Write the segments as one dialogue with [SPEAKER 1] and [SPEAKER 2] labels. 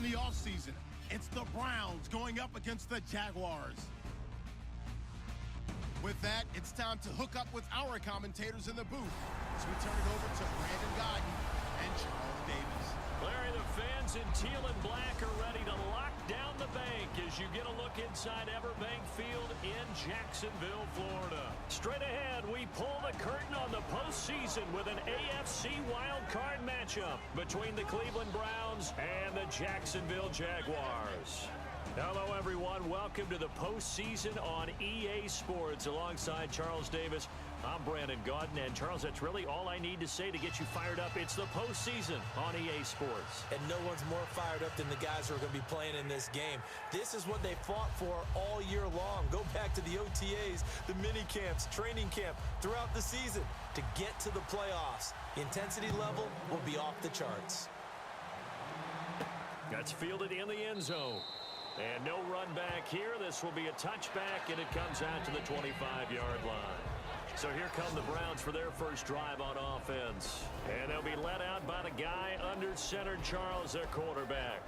[SPEAKER 1] in the offseason. It's the Browns going up against the Jaguars. With that, it's time to hook up with our commentators in the booth as we turn it over to Brandon Gaudin and Charles Davis.
[SPEAKER 2] Larry, the fans in teal and black are ready to lock down the bank as you get a look inside Everbank Field in Jacksonville, Florida. Straight ahead, we pull the curtain on the postseason with an AFC wildcard matchup between the Cleveland Browns and the Jacksonville Jaguars. Hello, everyone. Welcome to the postseason on EA Sports. Alongside Charles Davis, I'm Brandon Gaudin. And, Charles, that's really all I need to say to get you fired up. It's the postseason on EA Sports.
[SPEAKER 3] And no one's more fired up than the guys who are going to be playing in this game. This is what they fought for all year long. Go back to the OTAs, the mini camps, training camp, throughout the season to get to the playoffs. The intensity level will be off the charts.
[SPEAKER 2] That's fielded in the end zone. And no run back here. This will be a touchback, and it comes out to the 25-yard line. So here come the Browns for their first drive on offense. And they'll be led out by the guy under center, Charles, their quarterback.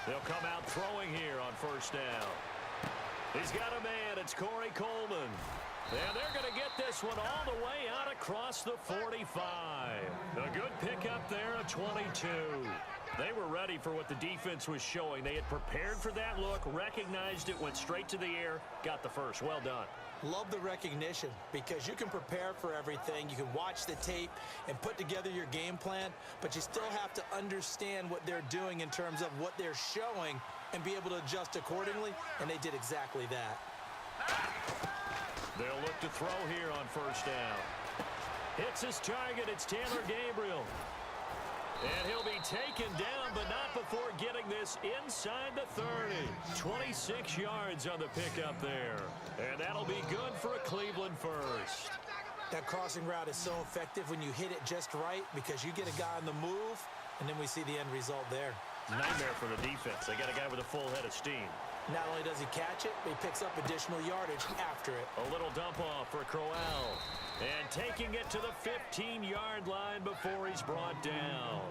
[SPEAKER 2] They'll come out throwing here on first down. He's got a man. It's Corey Coleman. And they're going to get this one all the way out across the 45. A good pickup there, a 22. They were ready for what the defense was showing. They had prepared for that look, recognized it, went straight to the air, got the first. Well done.
[SPEAKER 3] Love the recognition because you can prepare for everything. You can watch the tape and put together your game plan, but you still have to understand what they're doing in terms of what they're showing and be able to adjust accordingly, and they did exactly that.
[SPEAKER 2] They'll look to throw here on first down. Hits his target. It's Taylor Gabriel. And he'll be taken down, but not before getting this inside the 30. 26 yards on the pickup there. And that'll be good for a Cleveland first.
[SPEAKER 3] That crossing route is so effective when you hit it just right because you get a guy on the move, and then we see the end result there.
[SPEAKER 2] Nightmare for the defense. They got a guy with a full head of steam.
[SPEAKER 3] Not only does he catch it, but he picks up additional yardage after it.
[SPEAKER 2] A little dump off for Crowell. And taking it to the 15-yard line before he's brought down.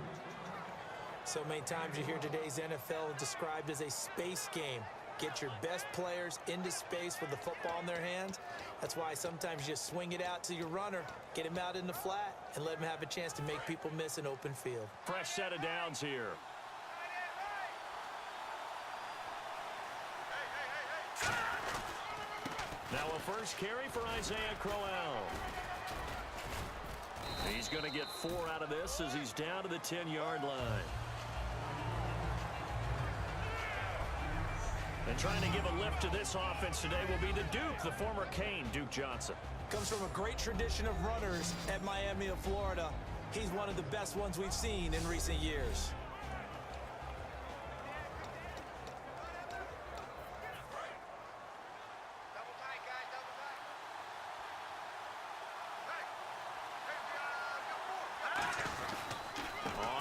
[SPEAKER 3] So many times you hear today's NFL described as a space game. Get your best players into space with the football in their hands. That's why sometimes you just swing it out to your runner, get him out in the flat, and let him have a chance to make people miss an open field.
[SPEAKER 2] Fresh set of downs here. Now a first carry for Isaiah Crowell. He's going to get 4 out of this as he's down to the 10-yard line. And trying to give a lift to this offense today will be the Duke, the former Cane, Duke Johnson.
[SPEAKER 3] Comes from a great tradition of runners at Miami of Florida. He's one of the best ones we've seen in recent years.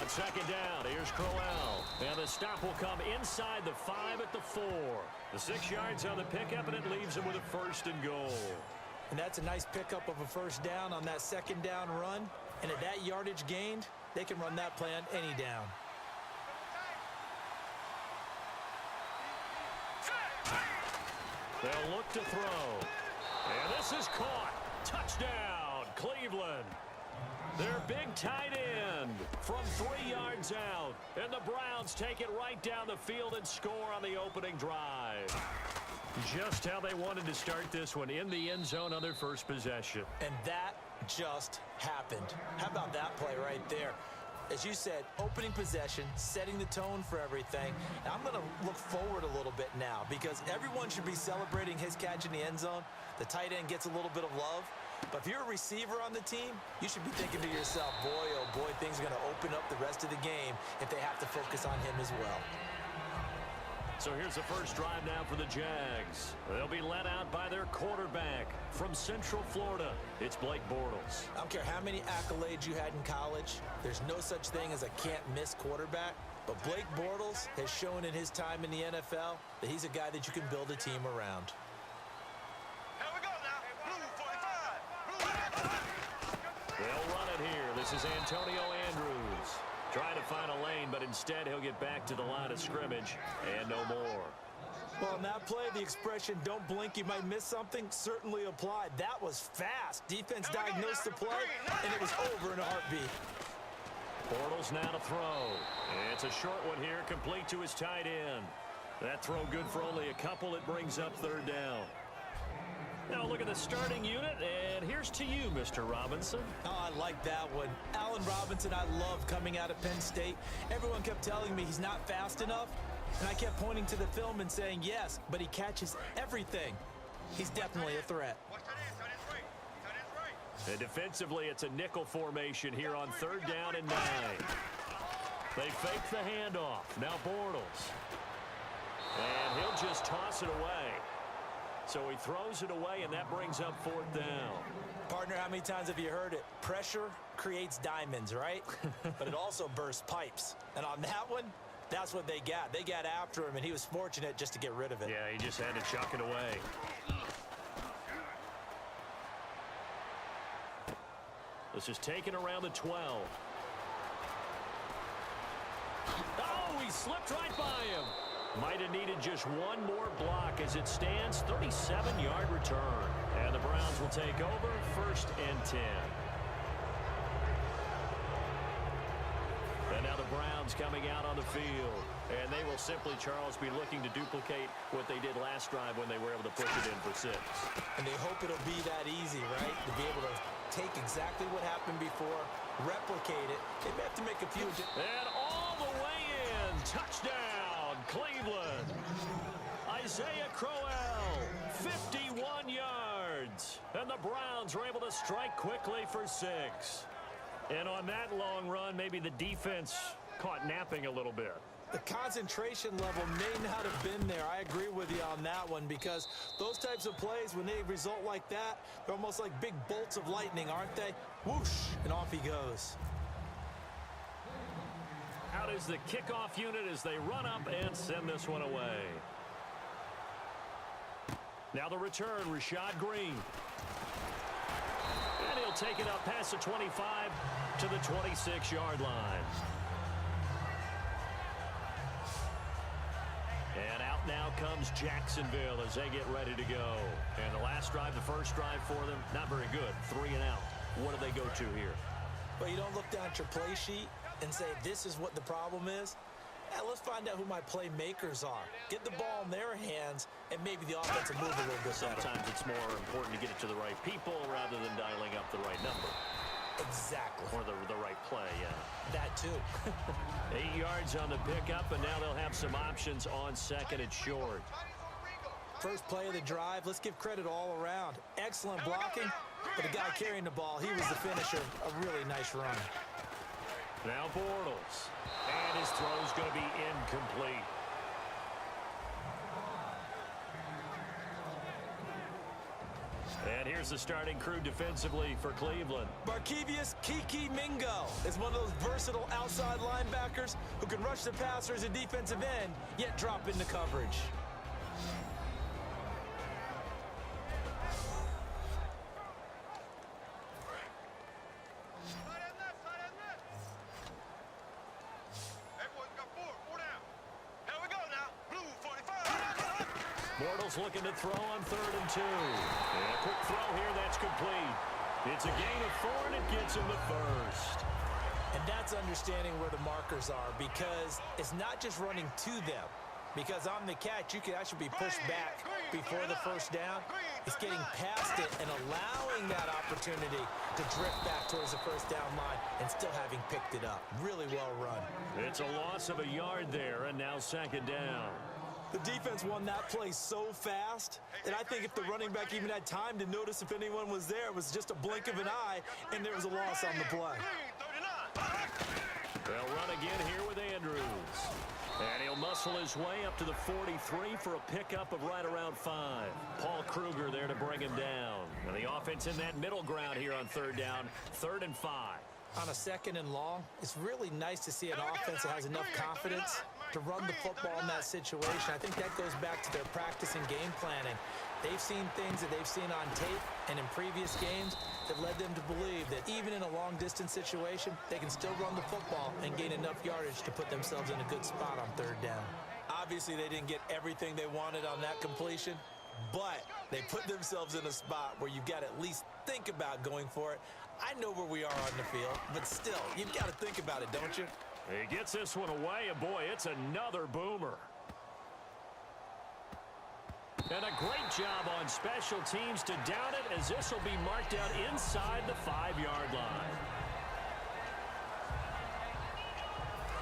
[SPEAKER 2] On second down, here's Crowell. And the stop will come inside the 5 at the 4. The 6 yards on the pickup, and it leaves him with a first and goal.
[SPEAKER 3] And that's a nice pickup of a first down on that second down run. And at that yardage gained, they can run that play on any down.
[SPEAKER 2] They'll look to throw. And this is caught. Touchdown, Cleveland. Their big tight end from 3 yards out. And the Browns take it right down the field and score on the opening drive. Just how they wanted to start this one, in the end zone on their first possession.
[SPEAKER 3] And that just happened. How about that play right there? As you said, opening possession, setting the tone for everything. Now, I'm going to look forward a little bit now because everyone should be celebrating his catch in the end zone. The tight end gets a little bit of love. But if you're a receiver on the team, you should be thinking to yourself, boy, oh boy, things are going to open up the rest of the game if they have to focus on him as well.
[SPEAKER 2] So here's the first drive now for the Jags. They'll be led out by their quarterback from Central Florida. It's Blake Bortles.
[SPEAKER 3] I don't care how many accolades you had in college. There's no such thing as a can't-miss quarterback. But Blake Bortles has shown in his time in the NFL that he's a guy that you can build a team around.
[SPEAKER 4] Here we go now. Blue 45.
[SPEAKER 2] They'll run it here. This is Antonio Andrews. Trying to find a lane, but instead he'll get back to the line of scrimmage and no more.
[SPEAKER 3] Well, in that play, the expression, don't blink, you might miss something, certainly applied. That was fast. Defense diagnosed the play, and it was over in a heartbeat.
[SPEAKER 2] Bortles now to throw. It's a short one here, complete to his tight end. That throw good for only a couple. It brings up third down. Now look at the starting unit, and here's to you, Mr. Robinson.
[SPEAKER 3] Oh, I like that one. Allen Robinson, I love coming out of Penn State. Everyone kept telling me he's not fast enough, and I kept pointing to the film and saying yes, but he catches everything. He's definitely a threat.
[SPEAKER 4] Watch that in, tight end's right. Tight end's right.
[SPEAKER 2] And defensively, it's a nickel formation here on 3rd down and 9. They fake the handoff. Now Bortles. And he'll just toss it away. So he throws it away, and that brings up 4th down.
[SPEAKER 3] Partner, how many times have you heard it? Pressure creates diamonds, right? But it also bursts pipes. And on that one, that's what they got. They got after him, and he was fortunate just to get rid of it.
[SPEAKER 2] Yeah, he just had to chuck it away. This is taken around the 12. Oh, he slipped right by him. Might have needed just one more block as it stands. 37-yard return. And the Browns will take over 1st and 10. And now the Browns coming out on the field. And they will simply, Charles, be looking to duplicate what they did last drive when they were able to push it in for 6.
[SPEAKER 3] And they hope it'll be that easy, right? To be able to take exactly what happened before, replicate it. They may have to make a few.
[SPEAKER 2] And all the way in. Touchdown, Cleveland. Isaiah Crowell, 51 yards. And the Browns were able to strike quickly for 6. And on that long run, maybe the defense caught napping a little bit.
[SPEAKER 3] The concentration level may not have been there. I agree with you on that one, because those types of plays, when they result like that, they're almost like big bolts of lightning, aren't they? Whoosh, and off he goes.
[SPEAKER 2] Out is the kickoff unit as they run up and send this one away. Now the return, Rashad Green. And he'll take it up past the 25 to the 26-yard line. And out now comes Jacksonville as they get ready to go. And the last drive, the first drive for them, not very good. 3 and out. What do they go to here?
[SPEAKER 3] But you don't look down at your play sheet and say, this is what the problem is. Yeah, let's find out who my playmakers are. Get the ball in their hands, and maybe the offense will move a little bit better.
[SPEAKER 2] Sometimes it's more important to get it to the right people rather than dialing up the right number.
[SPEAKER 3] Exactly.
[SPEAKER 2] Or the right play, yeah.
[SPEAKER 3] That too.
[SPEAKER 2] 8 yards on the pickup, and now they'll have some options on 2nd and short.
[SPEAKER 3] First play of the drive, let's give credit all around. Excellent blocking, but the guy carrying the ball, he was the finisher. A really nice run.
[SPEAKER 2] Now Bortles. And his throw's going to be incomplete. And here's the starting crew defensively for Cleveland.
[SPEAKER 3] Barkevious Kiki Mingo is one of those versatile outside linebackers who can rush the passer as a defensive end, yet drop into coverage.
[SPEAKER 2] Bortles looking to throw on 3rd and 2. And a quick throw here, that's complete. It's a gain of 4, and it gets him the first.
[SPEAKER 3] And that's understanding where the markers are, because it's not just running to them. Because on the catch, you can actually be pushed back before the first down. It's getting past it and allowing that opportunity to drift back towards the first down line and still having picked it up. Really well run.
[SPEAKER 2] It's a loss of a yard there, and now 2nd down.
[SPEAKER 3] The defense won that play so fast that I think if the running back even had time to notice if anyone was there, it was just a blink of an eye, and there was a loss on the play.
[SPEAKER 2] They'll run again here with Andrews. And he'll muscle wrestle his way up to the 43 for a pickup of right around 5. Paul Kruger there to bring him down. And the offense in that middle ground here on third down, 3rd and 5.
[SPEAKER 3] On a 2nd and long, it's really nice to see an offense that has enough confidence to run the football in that situation. I think that goes back to their practice and game planning. They've seen things that they've seen on tape and in previous games that led them to believe that even in a long-distance situation, they can still run the football and gain enough yardage to put themselves in a good spot on 3rd down. Obviously, they didn't get everything they wanted on that completion, but they put themselves in a spot where you've got to at least think about going for it. I know where we are on the field, but still, you've got to think about it, don't you?
[SPEAKER 2] He gets this one away, and boy, it's another boomer. And a great job on special teams to down it, as this will be marked out inside the 5-yard line.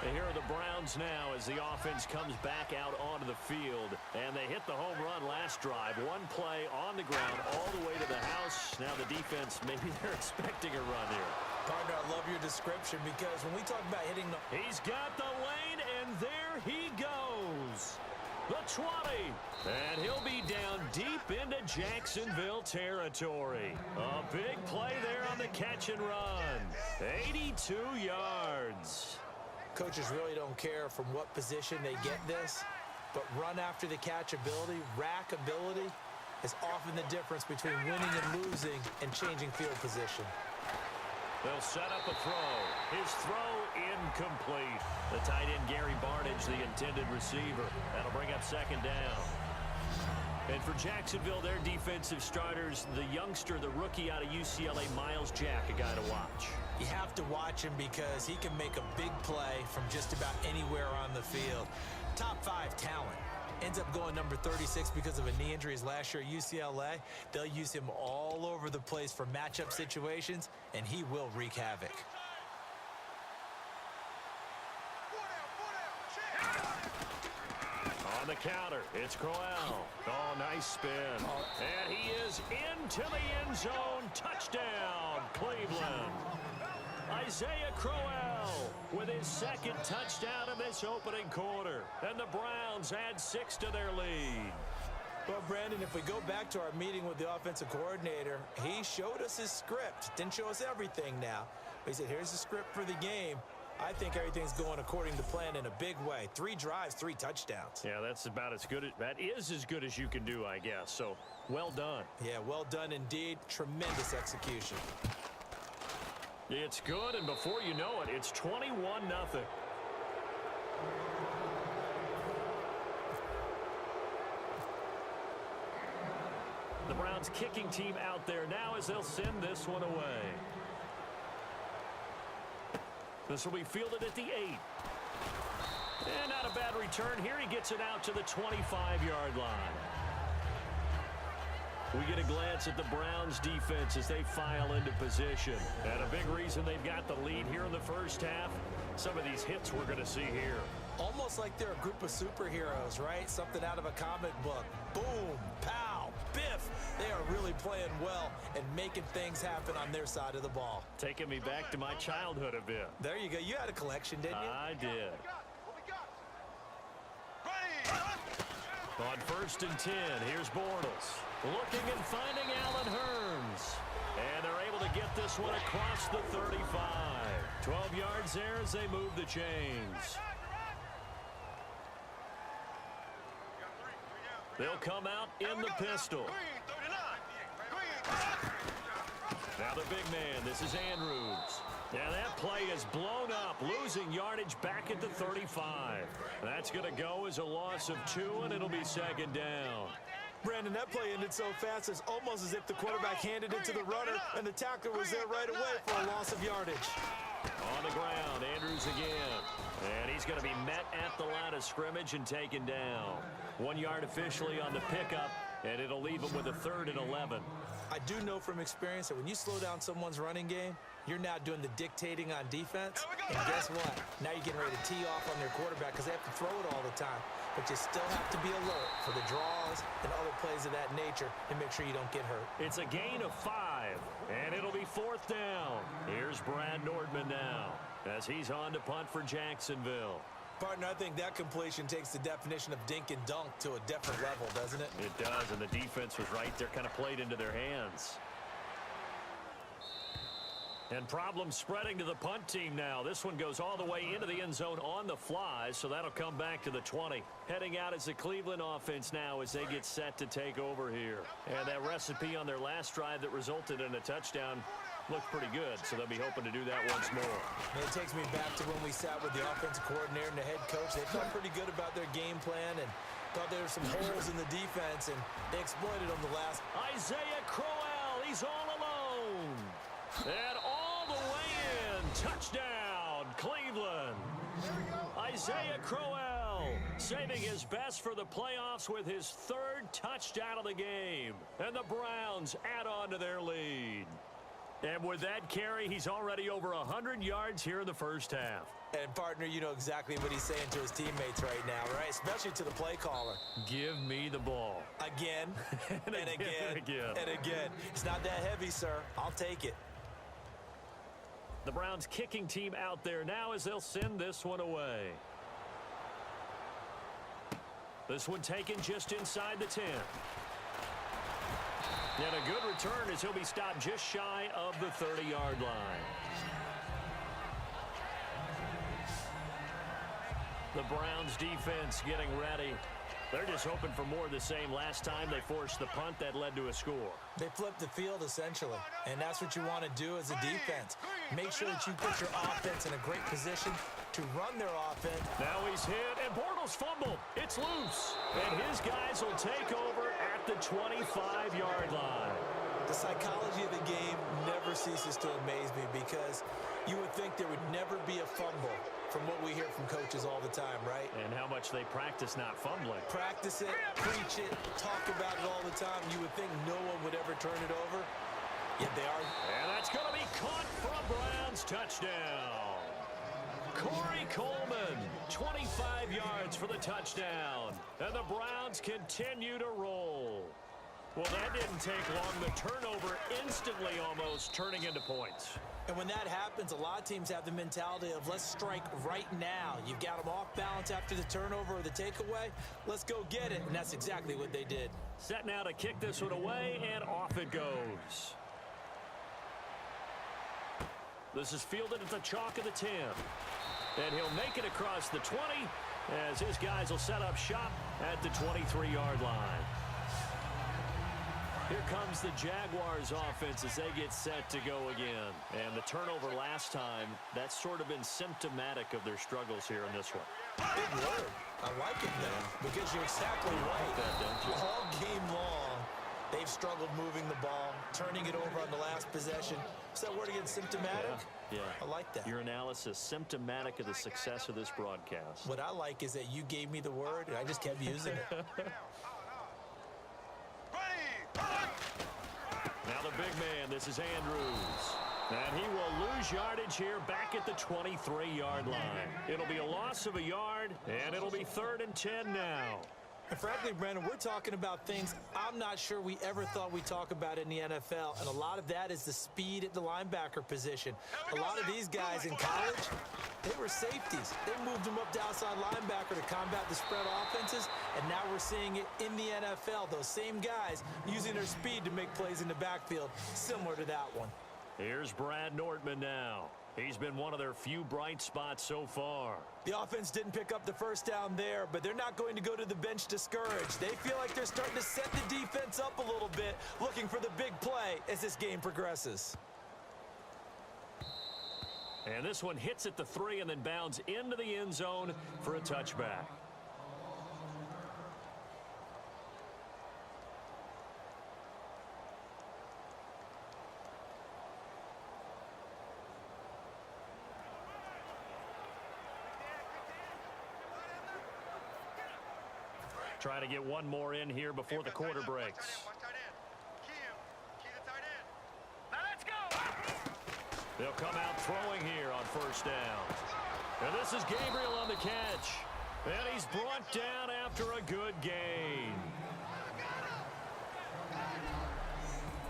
[SPEAKER 2] And here are the Browns now as the offense comes back out onto the field. And they hit the home run last drive. One play on the ground all the way to the house. Now the defense, maybe they're expecting a run here.
[SPEAKER 3] Partner, I love your description because when we talk about hitting the...
[SPEAKER 2] He's got the lane, and there he goes. The 20. And he'll be down deep into Jacksonville territory. A big play there on the catch and run. 82 yards.
[SPEAKER 3] Coaches really don't care from what position they get this, but run after the catch ability, rack ability, is often the difference between winning and losing and changing field position.
[SPEAKER 2] They'll set up a throw. His throw incomplete. The tight end, Gary Barnidge, the intended receiver. That'll bring up 2nd down. And for Jacksonville, their defensive starters, the youngster, the rookie out of UCLA, Miles Jack, a guy to watch.
[SPEAKER 3] You have to watch him because he can make a big play from just about anywhere on the field. Top 5 talent. Ends up going number 36 because of a knee injury his last year at UCLA. They'll use him all over the place for matchup situations, and he will wreak havoc.
[SPEAKER 2] On the counter, it's Crowell. Oh, nice spin. And he is into the end zone. Touchdown, Cleveland. Isaiah Crowell with his 2nd touchdown of this opening quarter. And the Browns add 6 to their lead.
[SPEAKER 3] Well, Brandon, if we go back to our meeting with the offensive coordinator, he showed us his script. Didn't show us everything now. But he said, here's the script for the game. I think everything's going according to plan in a big way. 3 drives, 3 touchdowns.
[SPEAKER 2] Yeah, that's about as good. That is as good as you can do, I guess. So, well done.
[SPEAKER 3] Yeah, well done indeed. Tremendous execution.
[SPEAKER 2] It's good, and before you know it, it's 21-0. The Browns kicking team out there now as they'll send this one away. This will be fielded at the 8. And not a bad return here. He gets it out to the 25-yard line. We get a glance at the Browns defense as they file into position. And a big reason they've got the lead here in the first half, some of these hits we're going to see here.
[SPEAKER 3] Almost like they're a group of superheroes, right? Something out of a comic book. Boom, pow, biff. They are really playing well and making things happen on their side of the ball.
[SPEAKER 2] Taking me back to my childhood a bit.
[SPEAKER 3] There you go. You had a collection, didn't you?
[SPEAKER 2] I did. On 1st and 10, here's Bortles. Looking and finding Allen Hurns. And they're able to get this one across the 35. 12 yards there as they move the chains. They'll come out in the pistol. Now the big man, this is Andrews. Now that play is blown up, losing yardage back at the 35. That's going to go as a loss of 2, and it'll be 2nd down.
[SPEAKER 3] Brandon, that play ended so fast, it's almost as if the quarterback handed it to the runner, and the tackler was there right away for a loss of yardage.
[SPEAKER 2] On the ground, Andrews again. And he's going to be met at the line of scrimmage and taken down. 1 yard officially on the pickup, and it'll leave him with a 3rd and 11.
[SPEAKER 3] I do know from experience that when you slow down someone's running game, you're now doing the dictating on defense. And guess what? Now you're getting ready to tee off on their quarterback because they have to throw it all the time. But you still have to be alert for the draws and other plays of that nature and make sure you don't get hurt.
[SPEAKER 2] It's a gain of 5, and it'll be 4th down. Here's Brad Nordman now as he's on to punt for Jacksonville.
[SPEAKER 3] Partner, I think that completion takes the definition of dink and dunk to a different level, doesn't it?
[SPEAKER 2] It does, and the defense was right there, kind of played into their hands. And problems spreading to the punt team now. This one goes all the way into the end zone on the fly, so that'll come back to the 20. Heading out is the Cleveland offense now as they get set to take over here. And that recipe on their last drive that resulted in a touchdown looked pretty good, so they'll be hoping to do that once more.
[SPEAKER 3] And it takes me back to when we sat with the offensive coordinator and the head coach. They felt pretty good about their game plan and thought there were some holes in the defense, and they exploited them the last.
[SPEAKER 2] Isaiah Crowell, he's all alone. And all the way in. Touchdown, Cleveland. Isaiah Crowell saving his best for the playoffs with his third touchdown of the game. And the Browns add on to their lead. And with that carry, he's already over 100 yards here in the first half.
[SPEAKER 3] And, partner, you know exactly what he's saying to his teammates right now, right? Especially to the play caller.
[SPEAKER 2] Give me the ball.
[SPEAKER 3] Again, and again. It's not that heavy, sir. I'll take it.
[SPEAKER 2] The Browns kicking team out there now as they'll send this one away. This one taken just inside the 10. And a good return as he'll be stopped just shy of the 30-yard line. The Browns defense getting ready. They're just hoping for more of the same. Last time they forced the punt that led to a score.
[SPEAKER 3] They flipped the field, essentially, and that's what you want to do as a defense. Make sure that you put your offense in a great position to run their offense.
[SPEAKER 2] Now he's hit, and Bortles fumbled. It's loose, and his guys will take over at the 25-yard line.
[SPEAKER 3] The psychology of the game never ceases to amaze me because you would think there would never be a fumble from what we hear from coaches all the time, right?
[SPEAKER 2] And how much they practice not fumbling.
[SPEAKER 3] Practice it, preach it, talk about it all the time. You would think no one would ever turn it over, yet they are.
[SPEAKER 2] And that's going to be caught for a Browns touchdown. Corey Coleman, 25 yards for the touchdown. And the Browns continue to roll. Well, that didn't take long. The turnover instantly almost turning into points.
[SPEAKER 3] And when that happens, a lot of teams have the mentality of let's strike right now. You've got them off balance after the turnover or the takeaway. Let's go get it. And that's exactly what they did.
[SPEAKER 2] Set now to kick this one away, and off it goes. This is fielded at the chalk of the 10. And he'll make it across the 20 as his guys will set up shop at the 23-yard line. Here comes the Jaguars offense as they get set to go again. And the turnover last time, that's sort of been symptomatic of their struggles here in this one.
[SPEAKER 3] Big word. I like it, though, because you're exactly right. All game long, they've struggled moving the ball, turning it over on the last possession. Is that word again, symptomatic?
[SPEAKER 2] Yeah.
[SPEAKER 3] I like that.
[SPEAKER 2] Your analysis, symptomatic of the success of this broadcast.
[SPEAKER 3] What I like is that you gave me the word, and I just kept using it.
[SPEAKER 2] Now the big man, this is Andrews. And he will lose yardage here back at the 23-yard line. It'll be a loss of a yard, and it'll be 3rd and 10 now.
[SPEAKER 3] And frankly, Brandon, we're talking about things I'm not sure we ever thought we'd talk about in the NFL, and a lot of that is the speed at the linebacker position. A lot of these guys in college, they were safeties. They moved them up to outside linebacker to combat the spread offenses, and now we're seeing it in the NFL. Those same guys using their speed to make plays in the backfield, similar to that one.
[SPEAKER 2] Here's Brad Nortman now. He's been one of their few bright spots so far.
[SPEAKER 3] The offense didn't pick up the first down there, but they're not going to go to the bench discouraged. They feel like they're starting to set the defense up a little bit, looking for the big play as this game progresses.
[SPEAKER 2] And this one hits at the 3 and then bounds into the end zone for a touchback. Try to get one more in here before the quarter breaks. They'll come out throwing here on first down. And this is Gabriel on the catch. And he's brought down after a good gain.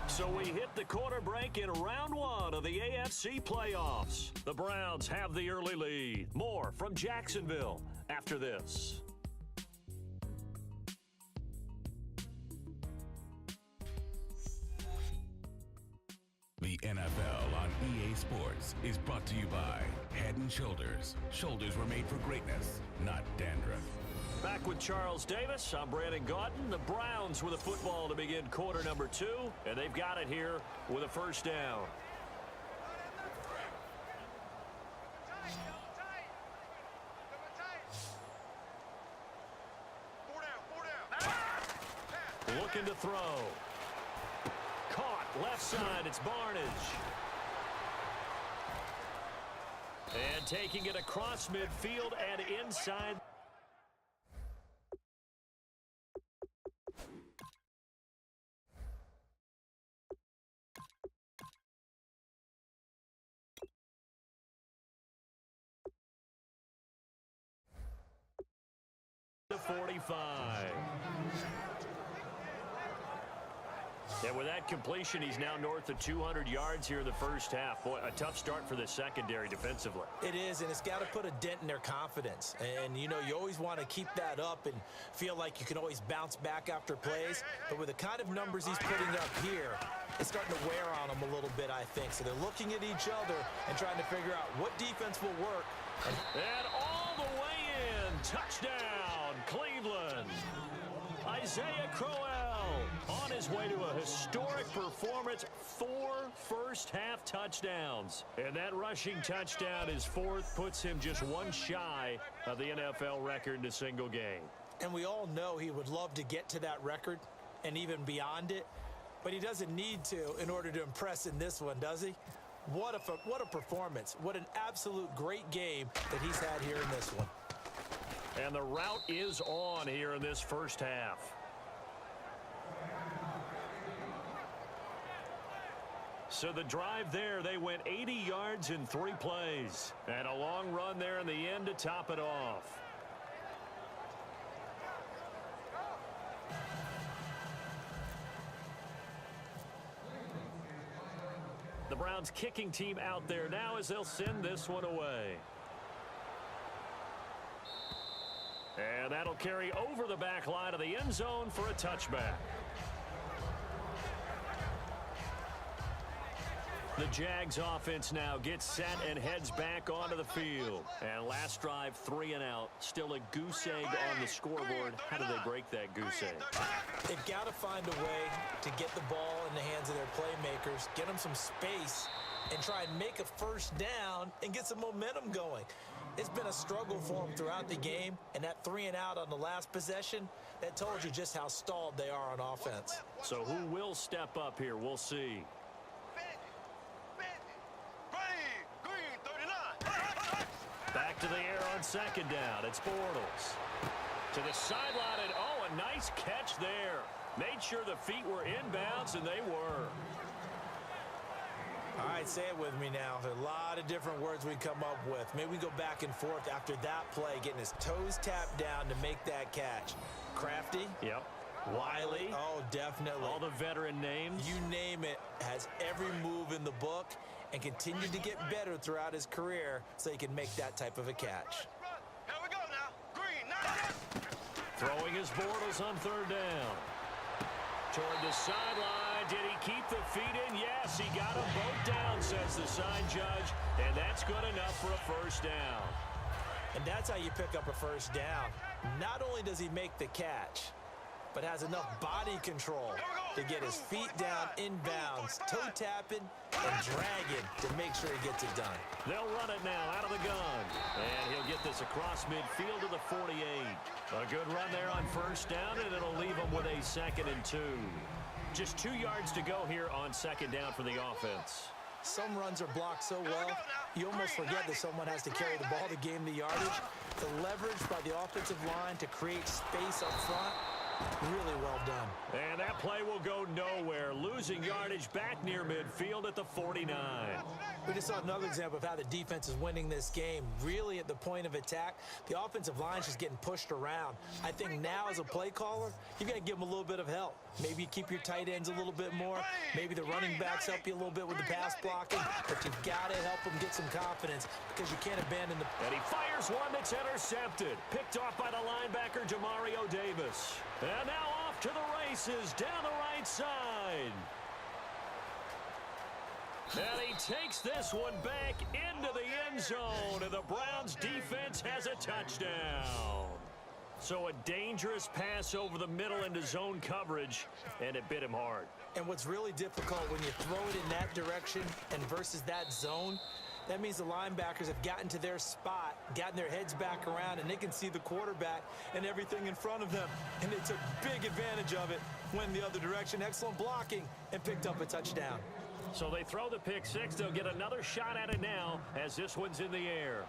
[SPEAKER 2] So we hit the quarter break in round 1 of the AFC playoffs. The Browns have the early lead. More from Jacksonville after this.
[SPEAKER 5] The NFL on EA Sports is brought to you by Head & Shoulders. Shoulders were made for greatness, not dandruff.
[SPEAKER 2] Back with Charles Davis. I'm Brandon Gaudin. The Browns with a football to begin quarter number 2, and they've got it here with a first down. Looking to throw. Caught left side. It's Barnage. And taking it across midfield and inside. The 45. And with that completion, he's now north of 200 yards here in the first half. Boy, a tough start for the secondary defensively.
[SPEAKER 3] It is, and it's got to put a dent in their confidence. And, you know, you always want to keep that up and feel like you can always bounce back after plays. But with the kind of numbers he's putting up here, it's starting to wear on them a little bit, I think. So they're looking at each other and trying to figure out what defense will work.
[SPEAKER 2] And all the way in. Touchdown, Cleveland. Isaiah Crowell on his way to a historic performance, 4 first-half touchdowns. And that rushing touchdown, his 4th, puts him just 1 shy of the NFL record in a single game.
[SPEAKER 3] And we all know he would love to get to that record and even beyond it, but he doesn't need to in order to impress in this one, does he? What a performance. What an absolute great game that he's had here in this one.
[SPEAKER 2] And the route is on here in this first half. So the drive there, they went 80 yards in 3 plays. And a long run there in the end to top it off. The Browns kicking team out there now as they'll send this one away. And that'll carry over the back line of the end zone for a touchback. The Jags offense now gets set and heads back onto the field. And last drive, 3 and out. Still a goose egg on the scoreboard. How do they break that goose egg?
[SPEAKER 3] They've got to find a way to get the ball in the hands of their playmakers, get them some space, and try and make a first down and get some momentum going. It's been a struggle for them throughout the game, and that 3 and out on the last possession, that told you just how stalled they are on offense.
[SPEAKER 2] So who will step up here? We'll see. Back to the air on second down. It's Bortles. To the sideline, and oh, a nice catch there. Made sure the feet were inbounds, and they were.
[SPEAKER 3] All right, say it with me now. There's a lot of different words we come up with. Maybe we go back and forth after that play, getting his toes tapped down to make that catch. Crafty.
[SPEAKER 2] Yep.
[SPEAKER 3] Wiley. Oh, definitely.
[SPEAKER 2] All the veteran names.
[SPEAKER 3] You name it. Has every move in the book and continued to get better throughout his career so he can make that type of a catch.
[SPEAKER 4] Here we go now. Green, now.
[SPEAKER 2] Throwing his Bortles on 3rd down. Toward the sideline. Did he keep the feet in? Yes, he got them both down, says the sign judge. And that's good enough for a first down.
[SPEAKER 3] And that's how you pick up a first down. Not only does he make the catch, but has enough body control to get his feet down inbounds, toe tapping and dragging to make sure he gets it done.
[SPEAKER 2] They'll run it now out of the gun. And he'll get this across midfield to the 48. A good run there on first down, and it'll leave him with a 2nd and 2. Just 2 yards to go here on 2nd down for the offense.
[SPEAKER 3] Some runs are blocked so well, you almost forget that someone has to carry the ball to gain the yardage. The leverage by the offensive line to create space up front Really well done.
[SPEAKER 2] And that play will go nowhere, losing yardage back near midfield at the 49.
[SPEAKER 3] We just saw another example of how the defense is winning this game. Really at the point of attack, the offensive line is just getting pushed around. I think now as a play caller, you got to give them a little bit of help. Maybe you keep your tight ends a little bit more. Maybe the running backs help you a little bit with the pass blocking. But you've got to help them get some confidence because you can't abandon the...
[SPEAKER 2] And he fires one that's intercepted. Picked off by the linebacker, Demario Davis. And now off to the races down the right side. And he takes this one back into the end zone, and the Browns defense has a touchdown. So a dangerous pass over the middle into zone coverage, and it bit him hard.
[SPEAKER 3] And what's really difficult when you throw it in that direction and versus that zone, that means the linebackers have gotten to their spot, gotten their heads back around, and they can see the quarterback and everything in front of them. And they took big advantage of it, went the other direction, excellent blocking, and picked up a touchdown.
[SPEAKER 2] So they throw the pick six. They'll get another shot at it now as this one's in the air.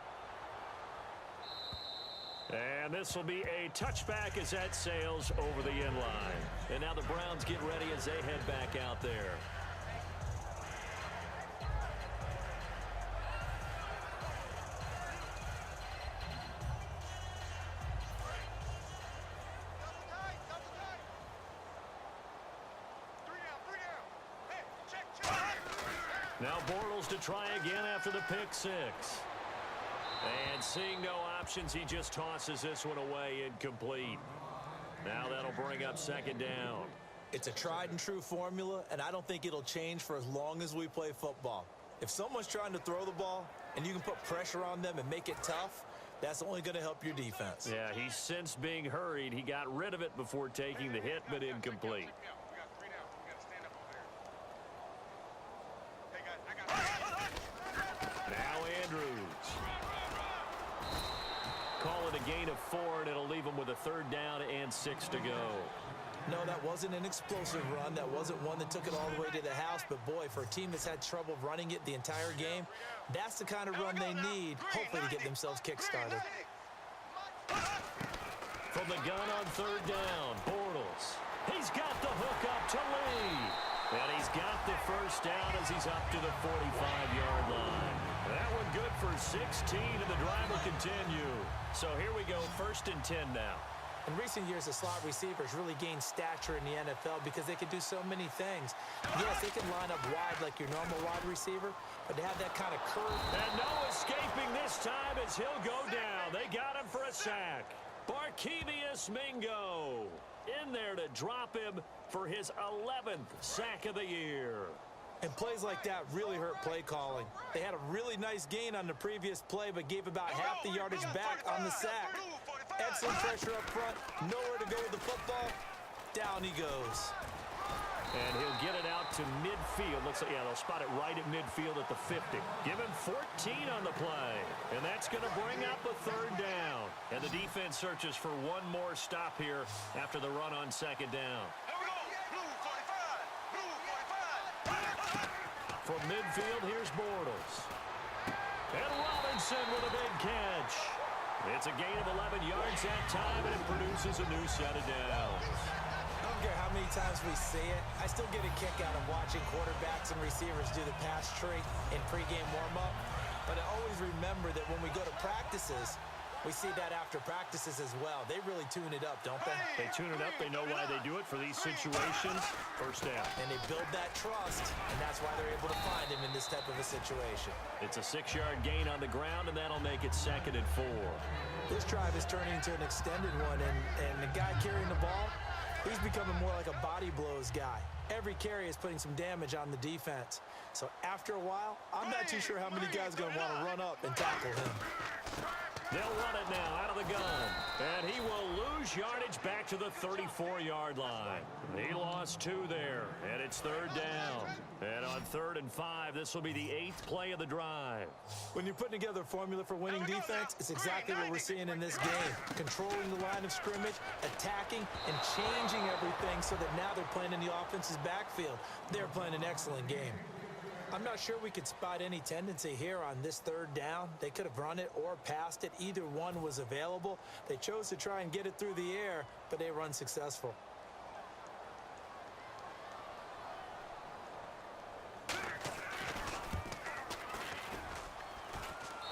[SPEAKER 2] And this will be a touchback as that sails over the end line. And now the Browns get ready as they head back out there. Now Bortles to try again after the pick six. And seeing no options, he just tosses this one away incomplete. Now that'll bring up second down.
[SPEAKER 3] It's a tried and true formula, and I don't think it'll change for as long as we play football. If someone's trying to throw the ball and you can put pressure on them and make it tough, that's only going to help your defense.
[SPEAKER 2] Yeah, he's sensed being hurried. He got rid of it before taking the hit, but incomplete. Now Andrews. Call it a gain of 4, and it'll leave him with a third down and 6 to go.
[SPEAKER 3] No, that wasn't an explosive run. That wasn't one that took it all the way to the house. But, boy, for a team that's had trouble running it the entire game, that's the kind of run they need, hopefully, to get themselves kick-started.
[SPEAKER 2] From the gun on third down, Bortles. He's got the hook up to Lee. And he's got the first down as he's up to the 45-yard line. That one good for 16, and the drive will continue. So here we go, 1st and 10 now.
[SPEAKER 3] In recent years, the slot receivers really gained stature in the NFL because they can do so many things. Yes, they can line up wide like your normal wide receiver, but to have that kind of curve.
[SPEAKER 2] And no escaping this time as he'll go down. They got him for a sack. Barkevious Mingo in there to drop him for his 11th sack of the year.
[SPEAKER 3] And plays like that really hurt play calling. They had a really nice gain on the previous play, but gave about half the yardage back on the sack. Excellent pressure up front. Nowhere to go with the football. Down he goes.
[SPEAKER 2] And he'll get it out to midfield. Looks like, yeah, they'll spot it right at midfield at the 50. Give him 14 on the play. And that's going to bring up a third down. And the defense searches for one more stop here after the run on second down. From midfield, here's Bortles. And Robinson with a big catch. It's a gain of 11 yards that time, and it produces a new set of downs.
[SPEAKER 3] I don't care how many times we see it. I still get a kick out of watching quarterbacks and receivers do the pass tree in pregame warm-up. But I always remember that when we go to practices, we see that after practices as well. They really tune it up, don't they?
[SPEAKER 2] They tune it up. They know why they do it for these situations. First down.
[SPEAKER 3] And they build that trust, and that's why they're able to find him in this type of a situation.
[SPEAKER 2] It's a 6-yard gain on the ground, and that'll make it 2nd and 4.
[SPEAKER 3] This drive is turning into an extended one, and the guy carrying the ball, he's becoming more like a body blows guy. Every carry is putting some damage on the defense. So after a while, I'm not too sure how many guys are going to want to run up and tackle him.
[SPEAKER 2] They'll run it now out of the gun. And he will lose yardage back to the 34-yard line. He lost 2 there, and it's third down. And on 3rd and 5, this will be the 8th play of the drive.
[SPEAKER 3] When you're putting together a formula for winning defense, it's exactly what we're seeing in this game. Controlling the line of scrimmage, attacking, and changing everything so that now they're playing in the offense's backfield. They're playing an excellent game. I'm not sure we could spot any tendency here on this third down. They could have run it or passed it. Either one was available. They chose to try and get it through the air, but they were unsuccessful.